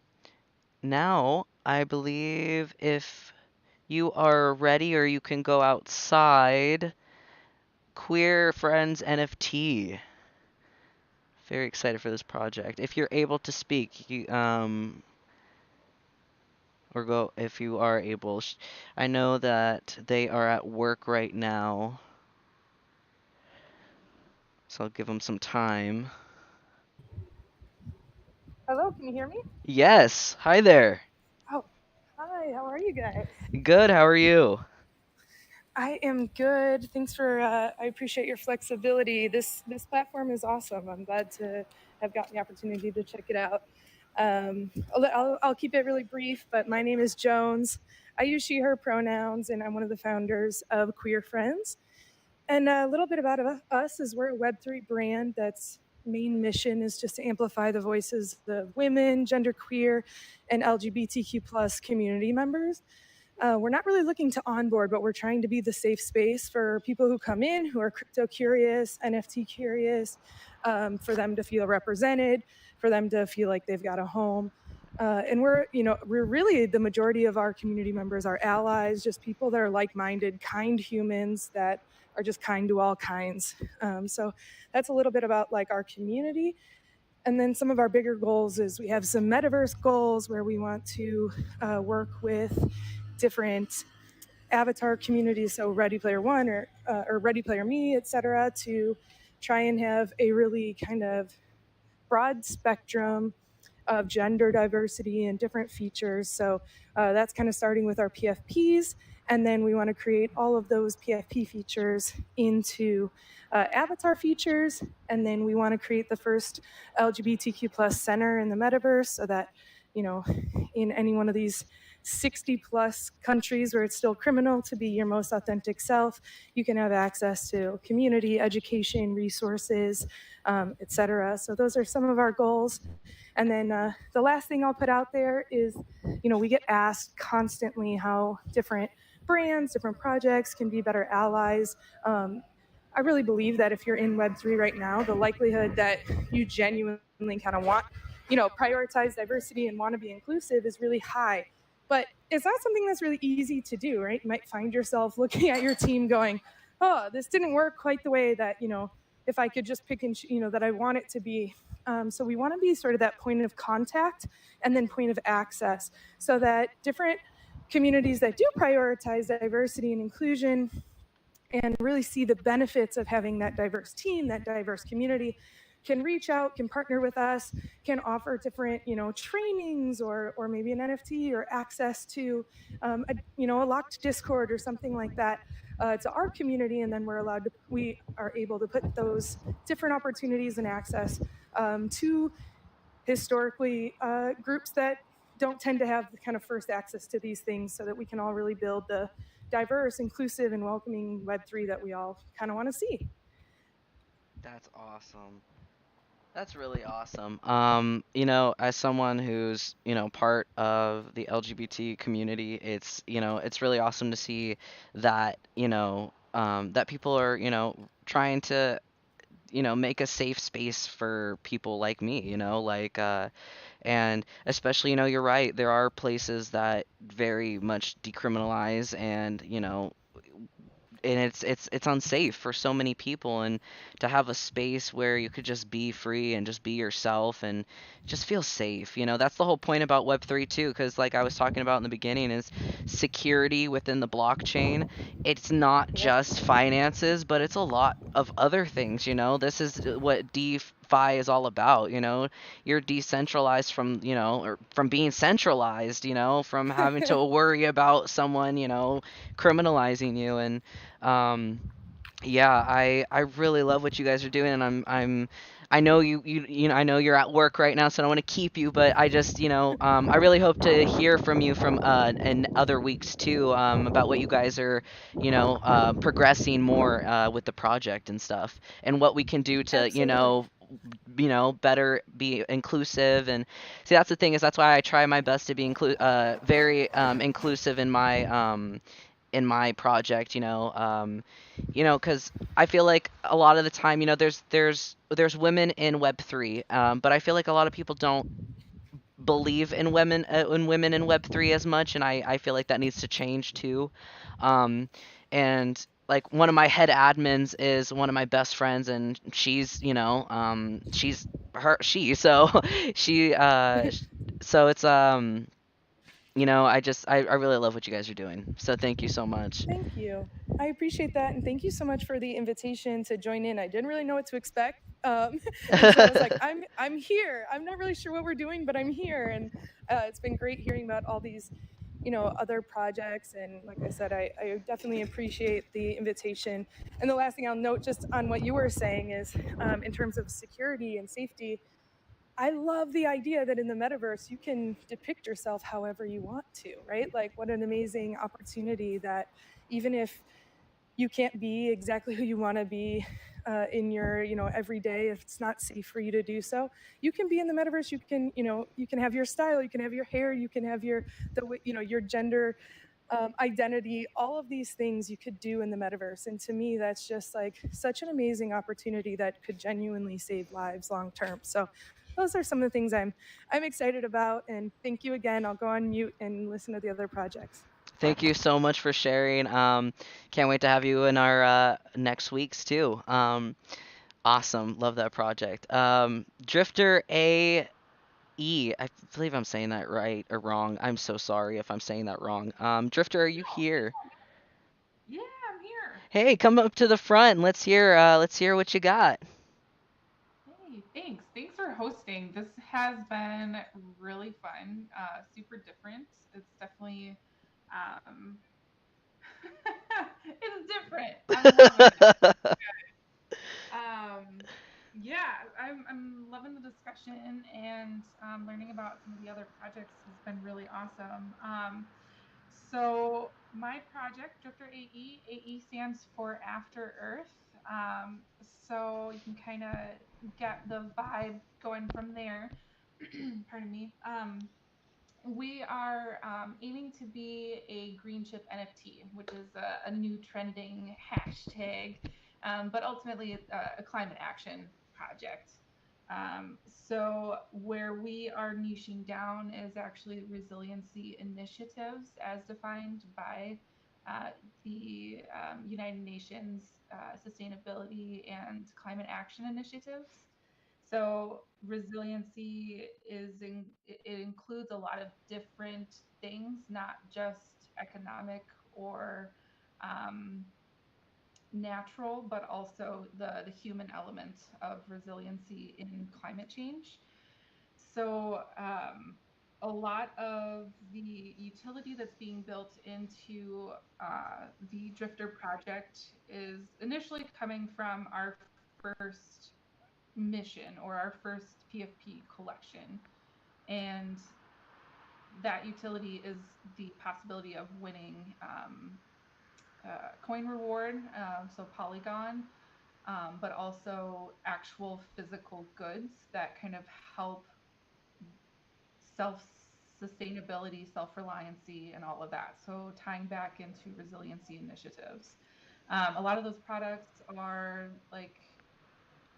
A: Now, I believe if you are ready or you can go outside. Queer Friends NFT. Very excited for this project. If you're able to speak, or go if you are able. I know that they are at work right now, so I'll give them some time.
K: Hello, can you hear me?
A: Yes. Hi there.
K: Oh, hi, how are you guys?
A: Good. How are you?
K: I am good. Thanks for, I appreciate your flexibility. This platform is awesome. I'm glad to have gotten the opportunity to check it out. I'll keep it really brief, but my name is Jones. I use she, her pronouns, and I'm one of the founders of Queer Friends. And a little bit about us is we're a Web3 brand that's main mission is just to amplify the voices of women, genderqueer, and LGBTQ plus community members. We're not really looking to onboard, but we're trying to be the safe space for people who come in who are crypto curious, NFT curious, for them to feel represented, for them to feel like they've got a home. And we're really the majority of our community members are allies, just people that are like-minded, kind humans that are just kind to all kinds. So that's a little bit about like our community. And then some of our bigger goals is we have some metaverse goals where we want to work with different avatar communities, so Ready Player One or Ready Player Me, etc., to try and have a really kind of broad spectrum of gender diversity and different features. So that's kind of starting with our PFPs. And then we want to create all of those PFP features into avatar features. And then we want to create the first LGBTQ plus center in the metaverse so that, you know, in any one of these 60 plus countries where it's still criminal to be your most authentic self, you can have access to community, education, resources, etc. So those are some of our goals. And then the last thing I'll put out there is, we get asked constantly how different brands, different projects can be better allies. I really believe that if you're in Web3 right now, the likelihood that you genuinely kind of want, prioritize diversity and want to be inclusive is really high. But it's not something that's really easy to do, right? You might find yourself looking at your team going, oh, this didn't work quite the way that, if I could just pick and, that I want it to be. So we want to be sort of that point of contact and then point of access so that different communities that do prioritize diversity and inclusion and really see the benefits of having that diverse team, that diverse community, can reach out, can partner with us, can offer different, trainings or maybe an NFT or access to, a locked Discord or something like that to our community, and then we are able to put those different opportunities and access to historically groups that don't tend to have the kind of first access to these things, so that we can all really build the diverse, inclusive, and welcoming Web3 that we all kind of want to see.
A: That's awesome. That's really awesome. As someone who's, part of the LGBT community, it's really awesome to see that, that people are, trying to, make a safe space for people like me, and especially, you're right, there are places that very much decriminalize and it's unsafe for so many people, and to have a space where you could just be free and just be yourself and just feel safe, that's the whole point about Web3 too, because like I was talking about in the beginning is security within the blockchain. It's not just finances, but it's a lot of other things. This is what DeFi is all about. You're decentralized from, or from being centralized, from having to worry about someone, criminalizing you. And um, yeah, I really love what you guys are doing, and I know I know you're at work right now, so I don't want to keep you, but I just, I really hope to hear from you from in other weeks too, about what you guys are, progressing more with the project and stuff, and what we can do to,
K: Absolutely.
A: better be inclusive. And see, that's the thing, is that's why I try my best to be very inclusive in my project, because I feel like a lot of the time, there's women in Web3, but I feel like a lot of people don't believe in women in Web3 as much, and I feel like that needs to change too. And like one of my head admins is one of my best friends, and she's she's her she so she so it's I really love what you guys are doing. So thank you so much.
K: Thank you. I appreciate that, and thank you so much for the invitation to join in. I didn't really know what to expect, and so I was like, I'm here. I'm not really sure what we're doing, but I'm here, and it's been great hearing about all these, other projects. And like I said, I definitely appreciate the invitation. And the last thing I'll note, just on what you were saying, is in terms of security and safety. I love the idea that in the metaverse you can depict yourself however you want to, right? Like, what an amazing opportunity that even if you can't be exactly who you want to be in your, everyday, if it's not safe for you to do so, you can be in the metaverse. You can, you can have your style, you can have your hair, you can have your gender identity, all of these things you could do in the metaverse. And to me, that's just like such an amazing opportunity that could genuinely save lives long term. So those are some of the things I'm excited about. And thank you again. I'll go on mute and listen to the other projects.
A: Thank you so much for sharing. Can't wait to have you in our next weeks too. Awesome, love that project. Drifter I believe I'm saying that right or wrong. I'm so sorry if I'm saying that wrong. Drifter, are you here?
E: Yeah, I'm here.
A: Hey, come up to the front and let's hear what you got.
E: Hey, thanks. Thanks for hosting. This has been really fun, super different. It's definitely, um, it's different. I'm loving it. Um, yeah, I'm loving the discussion and learning about some of the other projects has been really awesome. So my project, Drifter AE stands for After Earth. So you can kind of get the vibe going from there. Pardon me. We are aiming to be a green chip NFT, which is a new trending hashtag, but ultimately a climate action project. So, where we are niching down is actually resiliency initiatives as defined by uh, the United Nations Sustainability and Climate Action Initiatives. So resiliency it includes a lot of different things, not just economic or um, natural, but also the human element of resiliency in climate change. So a lot of the utility that's being built into the Drifter project is initially coming from our first mission or our first PFP collection. And that utility is the possibility of winning coin reward, so Polygon, but also actual physical goods that kind of help self sustainability, self reliancy, and all of that. So tying back into resiliency initiatives. A lot of those products are like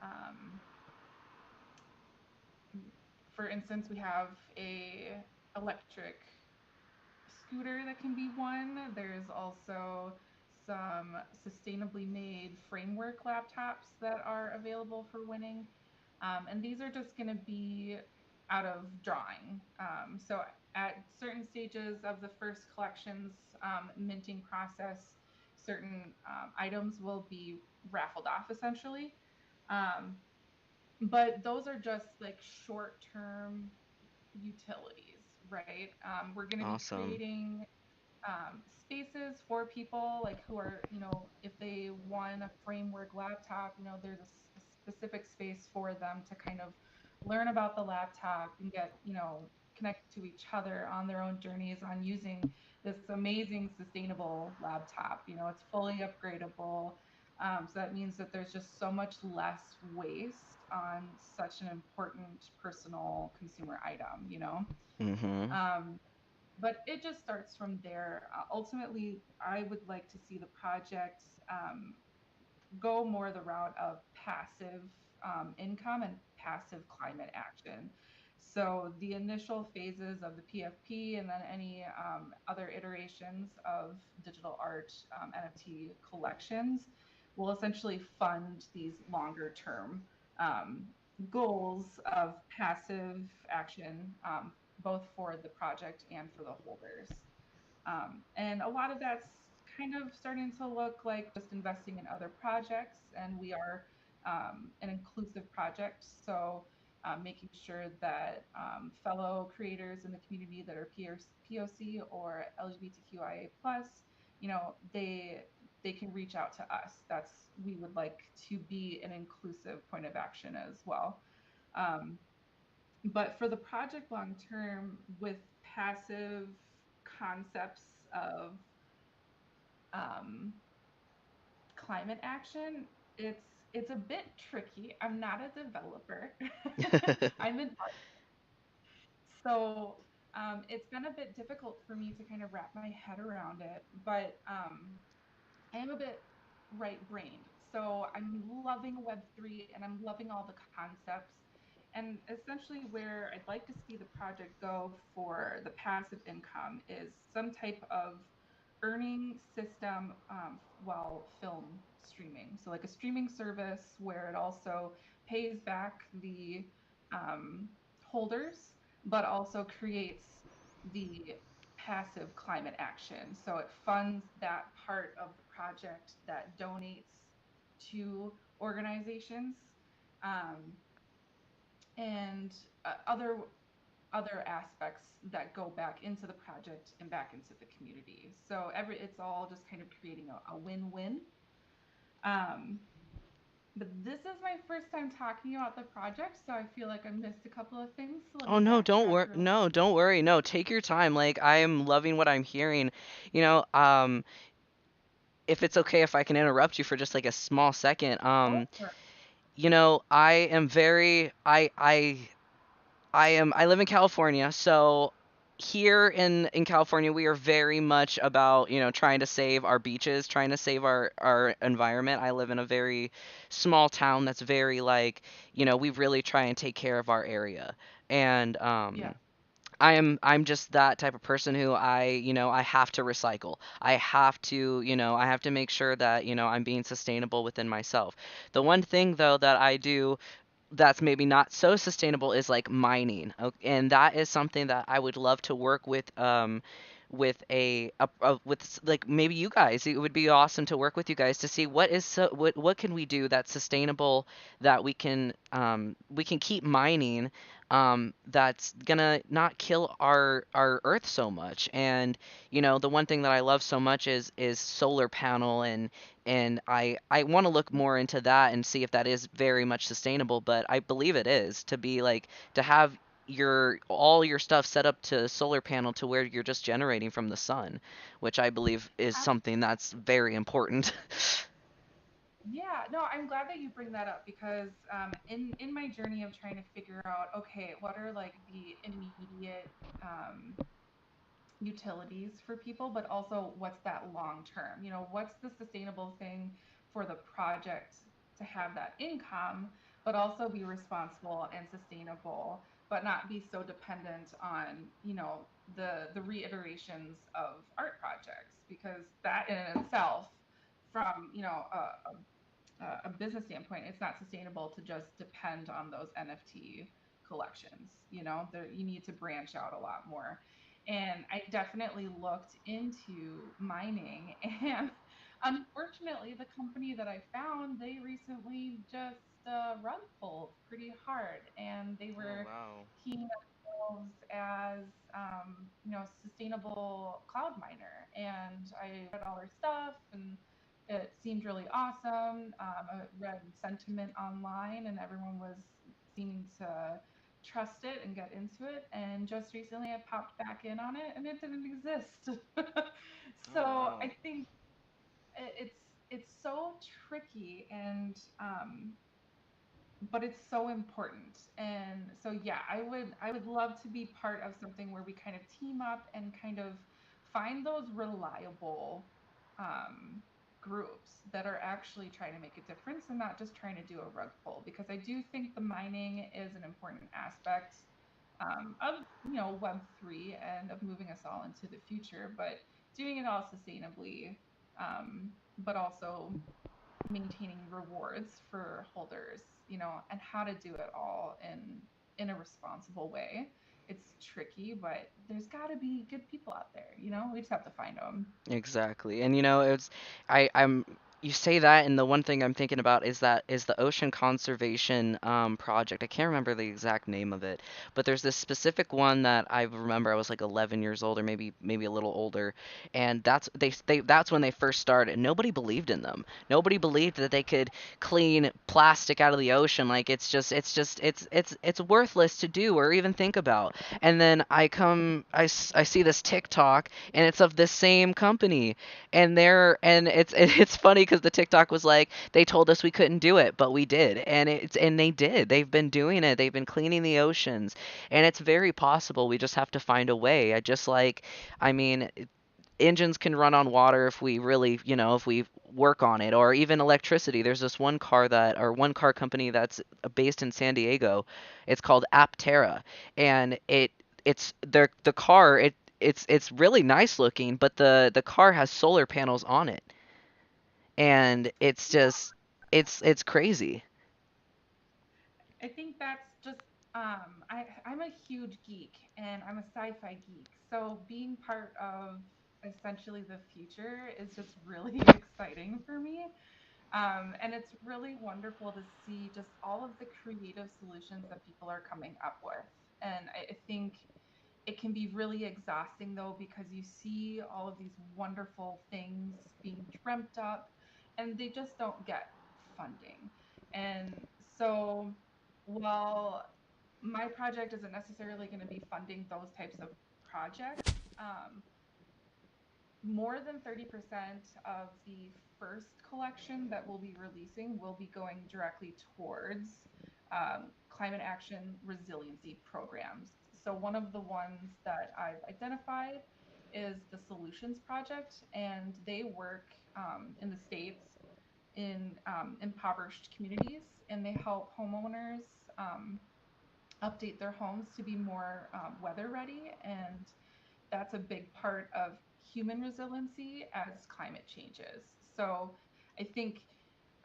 E: um, for instance, we have a electric scooter that can be won. There's also some sustainably made framework laptops that are available for winning. And these are just going to be out of drawing. So at certain stages of the first collection's minting process, certain items will be raffled off essentially. Um, but those are just like short term utilities, right? We're going to be
A: Awesome.
E: creating spaces for people like who are, if they won a framework laptop, there's a specific space for them to kind of learn about the laptop and get, connected to each other on their own journeys on using this amazing sustainable laptop. It's fully upgradable. So that means that there's just so much less waste on such an important personal consumer item,
A: Mhm.
E: Um, but it just starts from there. Ultimately, I would like to see the project go more the route of passive income and passive climate action. So the initial phases of the PFP and then any other iterations of digital art NFT collections will essentially fund these longer term um, goals of passive action, both for the project and for the holders. And a lot of that's kind of starting to look like just investing in other projects. And we are an inclusive project. So making sure that fellow creators in the community that are POC or LGBTQIA plus, they can reach out to us. That's we would like to be an inclusive point of action as well. Um, but for the project long term, with passive concepts of um, climate action, it's a bit tricky. I'm not a developer. I'm an so it's been a bit difficult for me to kind of wrap my head around it. But I am a bit right brained. So I'm loving Web3 and I'm loving all the concepts. And essentially, where I'd like to see the project go for the passive income is some type of earning system while film streaming. So, like a streaming service where it also pays back the um, holders, but also creates the passive climate action. So it funds that part of the project that donates to organizations um, and other aspects that go back into the project and back into the community. So it's all just kind of creating a win-win. Um, but this is my first time talking about the project, so I feel like I missed a couple of things. So let
A: Oh
E: me
A: no, don't
E: backtrack
A: worry.
E: real
A: No,
E: quick.
A: don't worry. No, take your time. Like I am loving what I'm hearing. You know, if it's okay if I can interrupt you for just like a small second.
E: Go for it.
A: I am very I live in California, so here in California we are very much about, trying to save our beaches, trying to save our environment. I live in a very small town that's very like, we really try and take care of our area. And
E: Yeah.
A: I'm just that type of person who I have to recycle. I have to make sure that, I'm being sustainable within myself. The one thing though that I do that's maybe not so sustainable is like mining. And that is something that I would love to work with like maybe you guys. It would be awesome to work with you guys to see what can we do that's sustainable, that we can keep mining, that's gonna not kill our earth so much. And the one thing that I love so much is solar panel, and I want to look more into that and see if that is very much sustainable. But I believe it is, to be like, to have all your stuff set up to solar panel to where you're just generating from the sun, which I believe is something that's very important.
E: Yeah, no, I'm glad that you bring that up because in my journey of trying to figure out, okay, what are like the immediate utilities for people, but also what's that long term? What's the sustainable thing for the project to have that income, but also be responsible and sustainable, but not be so dependent on, the reiterations of art projects, because that in itself, from a business standpoint, it's not sustainable to just depend on those NFT collections. You need to branch out a lot more. And I definitely looked into mining, and unfortunately, the company that I found, they recently just rug pulled pretty hard, and they
A: Oh
E: were
A: wow.
E: keying themselves as sustainable cloud miner. And I read all their stuff, and it seemed really awesome. I read sentiment online, and everyone was seeming to trust it and get into it. And just recently, I popped back in on it, and it didn't exist.
A: Oh
E: So
A: wow.
E: I think it's so tricky, and but it's so important. And so yeah, I would love to be part of something where we kind of team up and kind of find those reliable um, groups that are actually trying to make a difference and not just trying to do a rug pull, because I do think the mining is an important aspect of Web3 and of moving us all into the future, but doing it all sustainably, but also maintaining rewards for holders, and how to do it all in a responsible way. It's tricky, but there's got to be good people out there. We just have to find them.
A: Exactly. And you know, I'm you say that, and the one thing I'm thinking about is the ocean conservation project. I can't remember the exact name of it, but there's this specific one that I remember. I was like 11 years old, or maybe a little older, and that's when they first started. Nobody believed in them. Nobody believed that they could clean plastic out of the ocean. Like it's worthless to do or even think about. And then I see this TikTok, and it's of this same company, and it's funny because the TikTok was like, they told us we couldn't do it, but we did, and they did. They've been doing it. They've been cleaning the oceans, and it's very possible. We just have to find a way. I mean, engines can run on water if we really, if we work on it, or even electricity. There's this one car company that's based in San Diego. It's called Aptera, and the car. It's really nice looking, but the car has solar panels on it, and it's crazy.
E: I think that's just I'm a huge geek and I'm a sci-fi geek. So being part of essentially the future is just really exciting for me. And it's really wonderful to see just all of the creative solutions that people are coming up with. And I think it can be really exhausting though, because you see all of these wonderful things being dreamt up and they just don't get funding. And so while my project isn't necessarily going to be funding those types of projects, more than 30% of the first collection that we'll be releasing will be going directly towards climate action resiliency programs. So, one of the ones that I've identified is the Solutions Project, and they work in the States in impoverished communities, and they help homeowners update their homes to be more weather ready. And that's a big part of human resiliency as climate changes. So I think,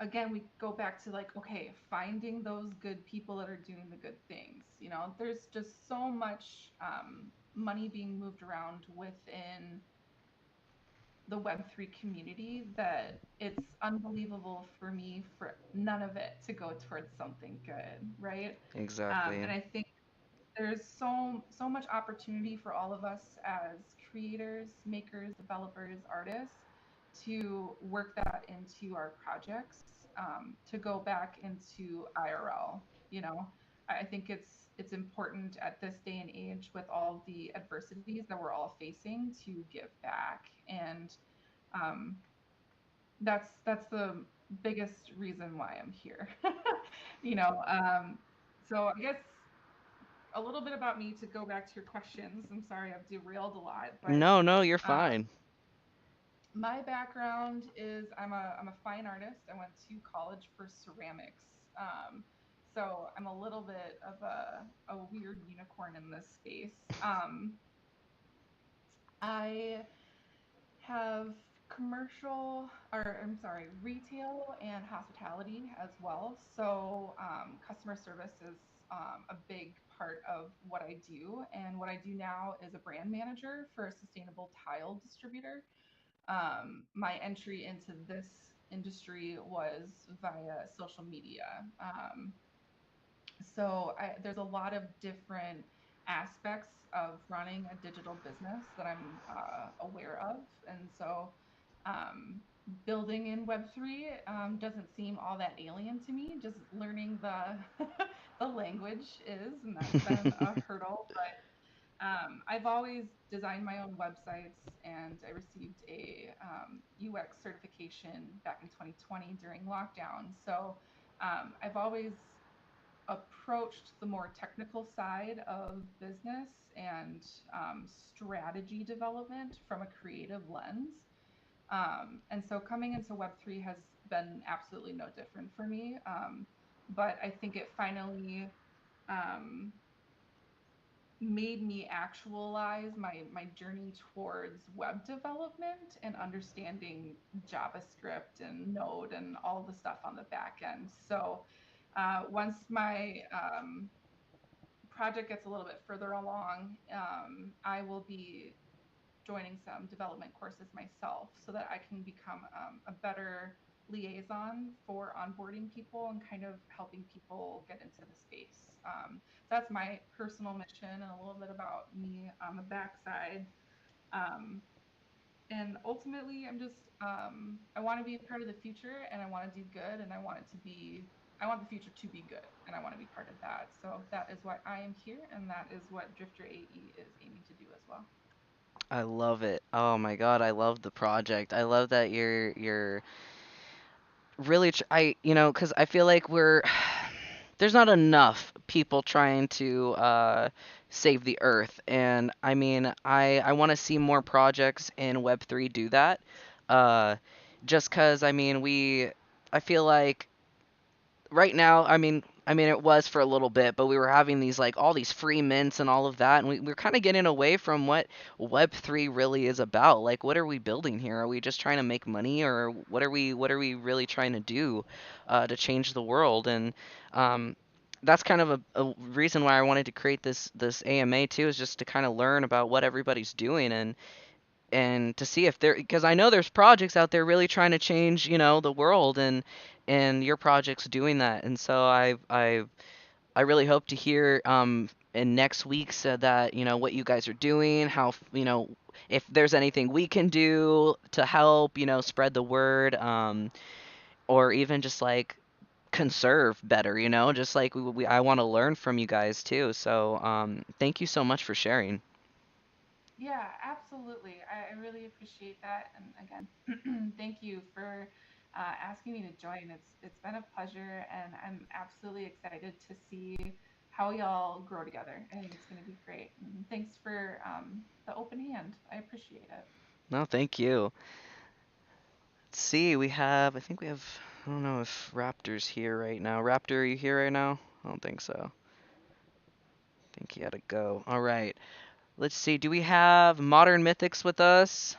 E: again, we go back to like, okay, finding those good people that are doing the good things. There's just so much money being moved around within the Web3 community that it's unbelievable for me for none of it to go towards something good, right?
A: Exactly.
E: And I think there's so much opportunity for all of us as creators, makers, developers, artists to work that into our projects, to go back into IRL. I think it's important at this day and age with all the adversities that we're all facing to give back, and um, that's the biggest reason why I'm here. you know, um, so I guess a little bit about me to go back to your questions. I'm sorry I've derailed a lot, but
A: No, no, you're
E: um,
A: fine.
E: my background is I'm a fine artist. I went to college for ceramics. So I'm a little bit of a weird unicorn in this space. I have commercial, or I'm sorry, retail and hospitality as well. So customer service is a big part of what I do. And what I do now is a brand manager for a sustainable tile distributor. My entry into this industry was via social media. There's a lot of different aspects of running a digital business that I'm aware of, and so um, building in Web3 doesn't seem all that alien to me. Just learning the the language is, and that's been a hurdle. I've always designed my own websites, and I received a UX certification back in 2020 during lockdown. So I've always approached the more technical side of business and strategy development from a creative lens. And so coming into Web3 has been absolutely no different for me. But I think it finally um, made me actualize my journey towards web development and understanding JavaScript and Node and all the stuff on the back end. So once my project gets a little bit further along, I will be joining some development courses myself so that I can become a better liaison for onboarding people and kind of helping people get into the space. That's my personal mission and a little bit about me on the backside. Um, and ultimately, I want to be a part of the future and I want to do good and I want the future to be good and I want to be part of that. So that is why I am here and that is what Drifter AE is aiming to do as well.
A: I love it. Oh my God, I love the project. I love that you're really I because I feel like we're there's not enough people trying to save the earth, and I mean I want to see more projects in Web3 do that. Uh, just because I mean I feel like right now, I mean, it was for a little bit, but we were having these like all these free mints and all of that, and we're kind of getting away from what Web3 really is about. Like, what are we building here? Are we just trying to make money, or what are we really trying to do to change the world? And um, that's kind of a reason why I wanted to create this AMA too, is just to kind of learn about what everybody's doing and to see if there because I know there's projects out there really trying to change, the world and your project's doing that. And so I really hope to hear in next week's that, what you guys are doing, how, if there's anything we can do to help, spread the word or even just like conserve better, just like I want to learn from you guys too. So thank you so much for sharing.
E: Yeah, absolutely. I really appreciate that. And again, thank you for asking me to join. It's been a pleasure, and I'm absolutely excited to see how y'all grow together. I think it's going to be great. And thanks for the open hand. I appreciate it.
A: No, thank you. Let's see, I think we have, I don't know if Raptor's here right now. Raptor, are you here right now? I don't think so. I think he had to go. All right. Let's see, do we have Modern Mythics with us?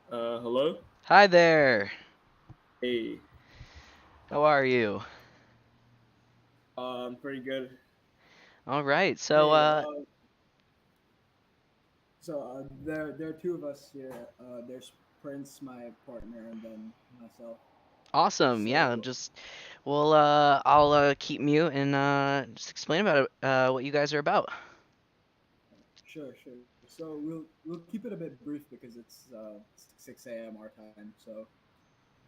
L: Hello?
A: Hi there.
L: Hey,
A: How are you?
L: I'm pretty good.
A: All right. So,
L: Hey, there are two of us here. There's Prince, my partner, and then myself.
A: awesome. Yeah,
L: So,
A: I'll keep mute and just explain about it, what you guys are about.
L: sure, sure. So we'll keep it a bit brief because it's 6 a.m. our time. So,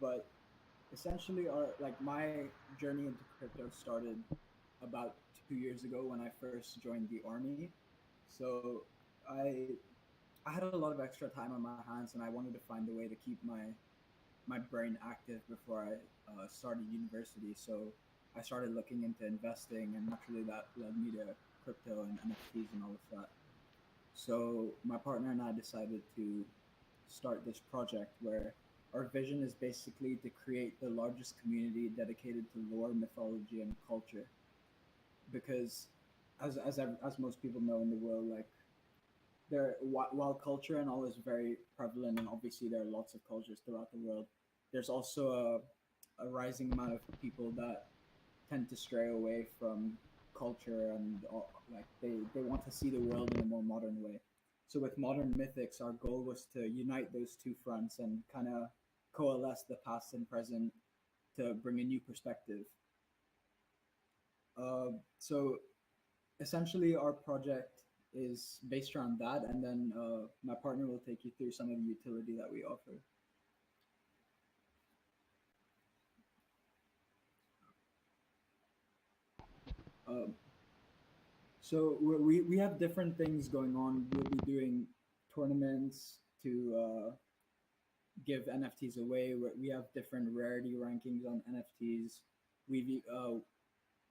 L: but essentially, our like my journey into crypto started about 2 years ago when I first joined the army. So I I had a lot of extra time on my hands, and I wanted to find a way to keep my brain active before I started university. So I started looking into investing, and naturally that led me to crypto and NFTs and all of that. So my partner and I decided to start this project where our vision is basically to create the largest community dedicated to lore, mythology, and culture. Because as most people know in the world, like while culture and all is very prevalent, and obviously there are lots of cultures throughout the world, there's also a rising amount of people that tend to stray away from culture and like they want to see the world in a more modern way. So with modern mythics, our goal was to unite those two fronts and kind of coalesce the past and present to bring a new perspective. So essentially our project is based around that, and then my partner will take you through some of the utility that we offer. um, so we have different things going on. We'll be doing tournaments to give NFTs away. We have different rarity rankings on NFTs. We've uh,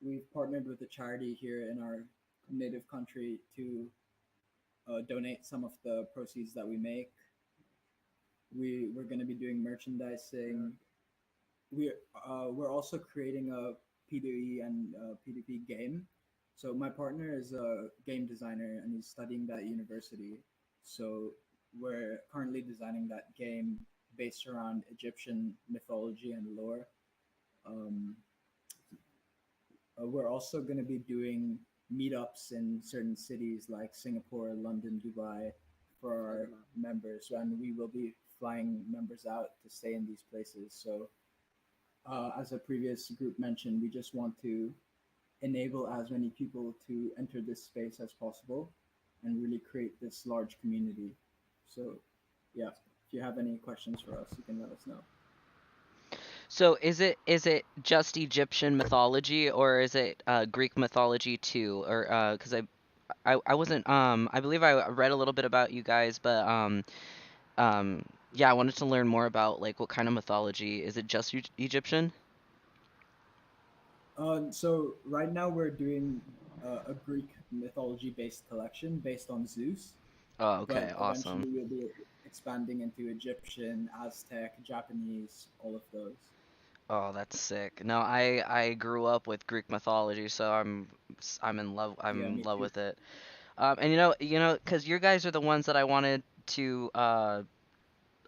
L: we've partnered with a charity here in our native country to donate some of the proceeds that we make. We're going to be doing merchandising. We're also creating a PDE and PDP game. So my partner is a game designer and he's studying that at university. So we're currently designing that game based around Egyptian mythology and lore. Um, we're also going to be doing meetups in certain cities like Singapore, London, Dubai for our members, and we will be flying members out to stay in these places. So, as a previous group mentioned, we just want to enable as many people to enter this space as possible and really create this large community. So, yeah, if you have any questions for us, you can let us know.
A: So is it just Egyptian mythology or is it Greek mythology too? Or because I wasn't I believe I read a little bit about you guys, but um yeah, I wanted to learn more about like what kind of mythology. Is it just Egyptian?
L: So right now we're doing a Greek mythology-based collection based on Zeus,
A: Oh, okay,
L: but
A: awesome.
L: eventually we'll be expanding into Egyptian, Aztec, Japanese, all of those.
A: Oh, that's sick. No, I grew up with Greek mythology, so I'm in love
L: Yeah,
A: I'm in
L: me
A: love
L: too.
A: with it. And because you guys are the ones that to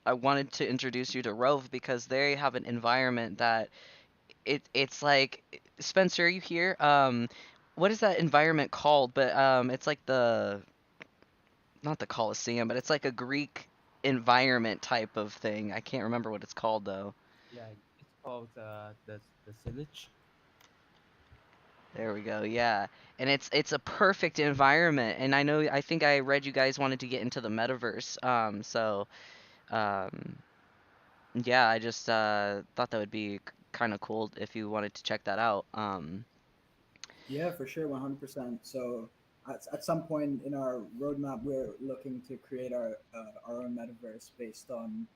A: I wanted to introduce you to Rove because they have an environment that it's like Spencer, are you here? What is that environment called? But it's like the not the Colosseum, but it's like a Greek environment type of thing. I can't remember what it's called though.
G: Yeah, it's called the Silic.
A: There we go. Yeah. And it's a perfect environment. And I think I read you guys wanted to get into the metaverse. So um yeah, I just thought that would be kind of cool if you wanted to check that out.
L: Yeah, for sure, 100%. So at some point in our roadmap, we're looking to create our own metaverse based on,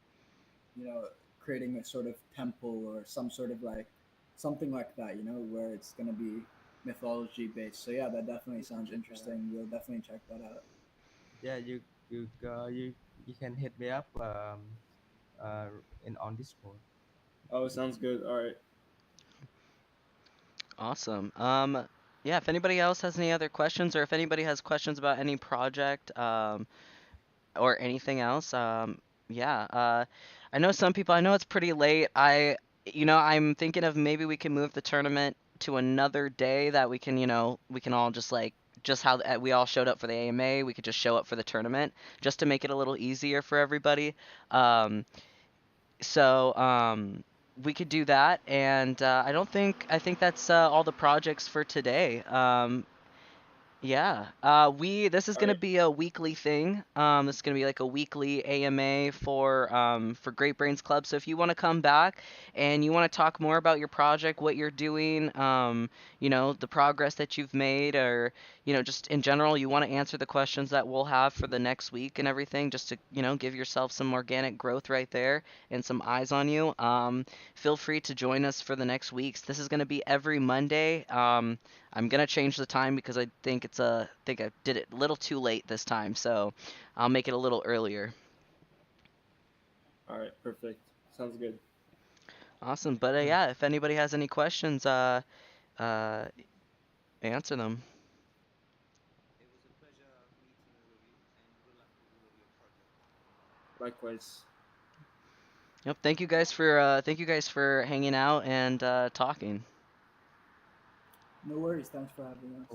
L: creating a sort of temple or some sort of like something like that, where it's going to be mythology based. So yeah, that definitely
G: You can
L: sounds
G: check that out.
L: interesting. We'll definitely check that out.
G: Yeah, you can hit me up uh in on Discord.
M: Oh, sounds good. All right.
A: Awesome. Yeah, if anybody else has any other questions or if anybody has questions about any project, or anything else, yeah, I know it's pretty late. I'm thinking of maybe we can move the tournament to another day that we can all just like, just how we all showed up for the AMA, we could just show up for the tournament, just to make it a little easier for everybody. Um, so we could do that, and I think that's all the projects for today. Yeah. This is
M: All
A: gonna
M: right.
A: be a weekly thing. This is gonna be like a weekly AMA for Great Brains Club. So if you want to come back and you want to talk more about your project, what you're doing, the progress that you've made, or just in general, you want to answer the questions that we'll have for the next week and everything, just to give yourself some organic growth right there and some eyes on you. Feel free to join us for the next weeks. This is gonna be every Monday. I'm gonna change the time because I think I did it a little too late this time, so I'll make it a little earlier.
M: All right. Perfect. Sounds good.
A: Awesome. But yeah, if anybody has any questions, uh, answer them.
H: It was a pleasure meeting all of you, and good luck with all of your projects.
M: Likewise.
A: Yep. Thank you guys for hanging out and talking.
L: No worries. Thanks for having us.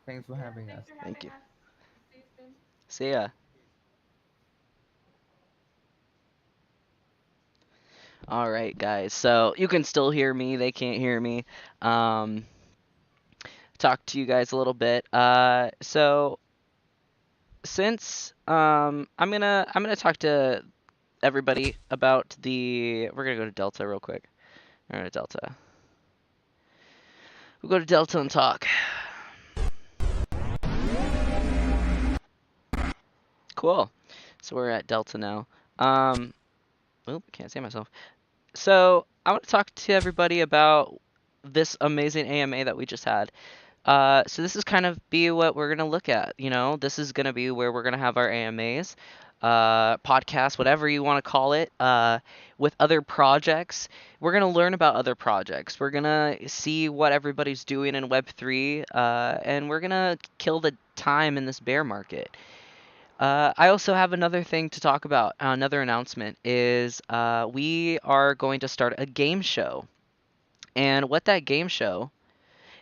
G: Thanks for
E: Yeah,
G: having
E: thanks
G: us.
E: for
A: Thank
E: having
A: you.
E: us. See you soon.
A: See ya. All right, guys. So you can still hear me. They can't hear me. Um, talk to you guys a little bit. So since I'm gonna talk to everybody about the. We're gonna go to Delta real quick. We're going to Delta. We'll go to Delta and talk. Cool. So we're at Delta now. Can't say myself. So I want to talk to everybody about this amazing AMA that we just had. So this is kind of be what we're gonna look at. You know, this is gonna be where we're gonna have our AMAs, podcasts, whatever you want to call it, with other projects. We're gonna learn about other projects. We're gonna see what everybody's doing in Web3, and we're gonna kill the time in this bear market. I also have another thing to talk about. Another announcement is we are going to start a game show, and what that game show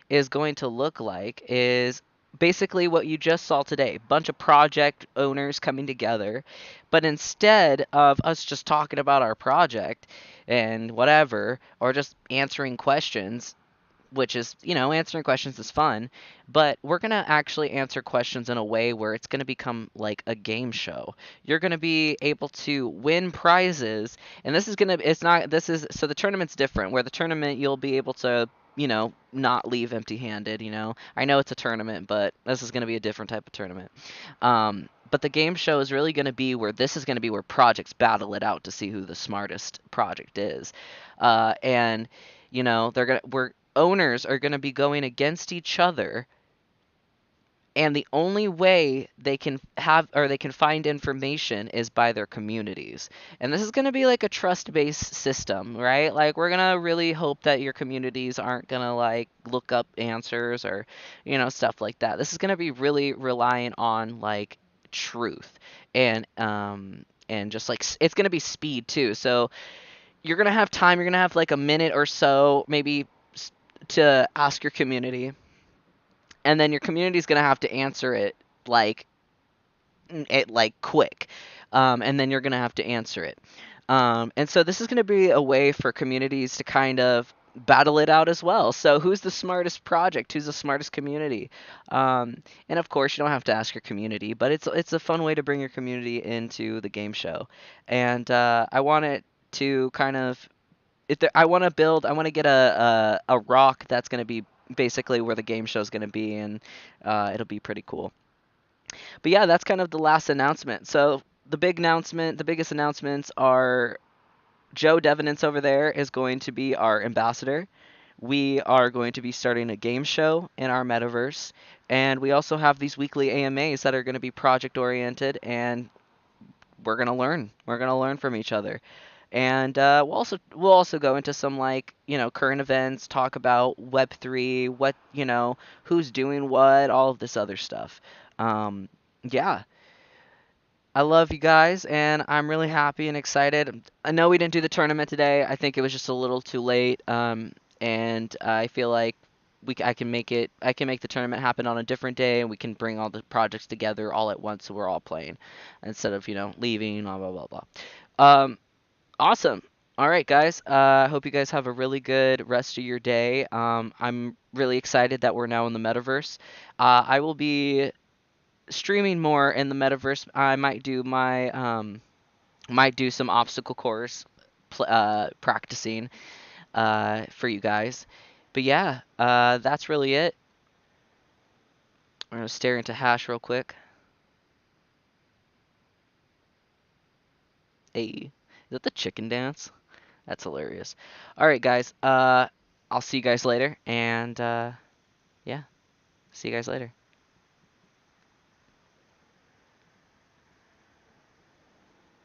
A: is going to look like is basically what you just saw today, bunch of project owners coming together. But instead of us just talking about our project and whatever, or just answering questions, which is, answering questions is fun, but we're going to actually answer questions in a way where it's going to become like a game show. You're going to be able to win prizes, and this is going to, it's not, this is, so the tournament's different, where the tournament you'll be able to, not leave empty handed. I know it's a tournament, but this is going to be a different type of tournament. But the game show is really going to be where this is going to be where projects battle it out to see who the smartest project is. And we're owners are going to be going against each other, and the only way they can have or they can find information is by their communities. And this is going to be like a trust-based system, right? Like, we're going to really hope that your communities aren't going to like look up answers or stuff like that. This is going to be really relying on like truth, and just like it's going to be speed too. So you're going to have time, you're going to have like a minute or so maybe to ask your community, and then your community is going to have to answer it like quick, and then you're going to have to answer it. And so this is going to be a way for communities to kind of battle it out as well. So who's the smartest project? Who's the smartest community? And of course, you don't have to ask your community, but it's a fun way to bring your community into the game show. And I want it to kind of I want to build. I want to get a rock that's going to be basically where the game show is going to be, and it'll be pretty cool. But yeah, that's kind of the last announcement. So the biggest announcements are Joe Devenants over there is going to be our ambassador. We are going to be starting a game show in our metaverse, and we also have these weekly AMAs that are going to be project oriented, and we're gonna learn. We're gonna learn from each other. And we'll also go into some like current events, talk about Web3, what who's doing what, all of this other stuff. Yeah, I love you guys, and I'm really happy and excited. I know we didn't do the tournament today. I think it was just a little too late, and I feel like I can make it. I can make the tournament happen on a different day, and we can bring all the projects together all at once, so we're all playing instead of leaving. Blah blah blah blah. Um, Awesome. All right, guys. I hope you guys have a really good rest of your day. I'm really excited that we're now in the metaverse. I will be streaming more in the metaverse. I might do some obstacle course practicing for you guys. But yeah, that's really it. I'm gonna stare into hash real quick. Hey, is that the chicken dance? That's hilarious. All right, guys. I'll see you guys later, and yeah, see you guys later.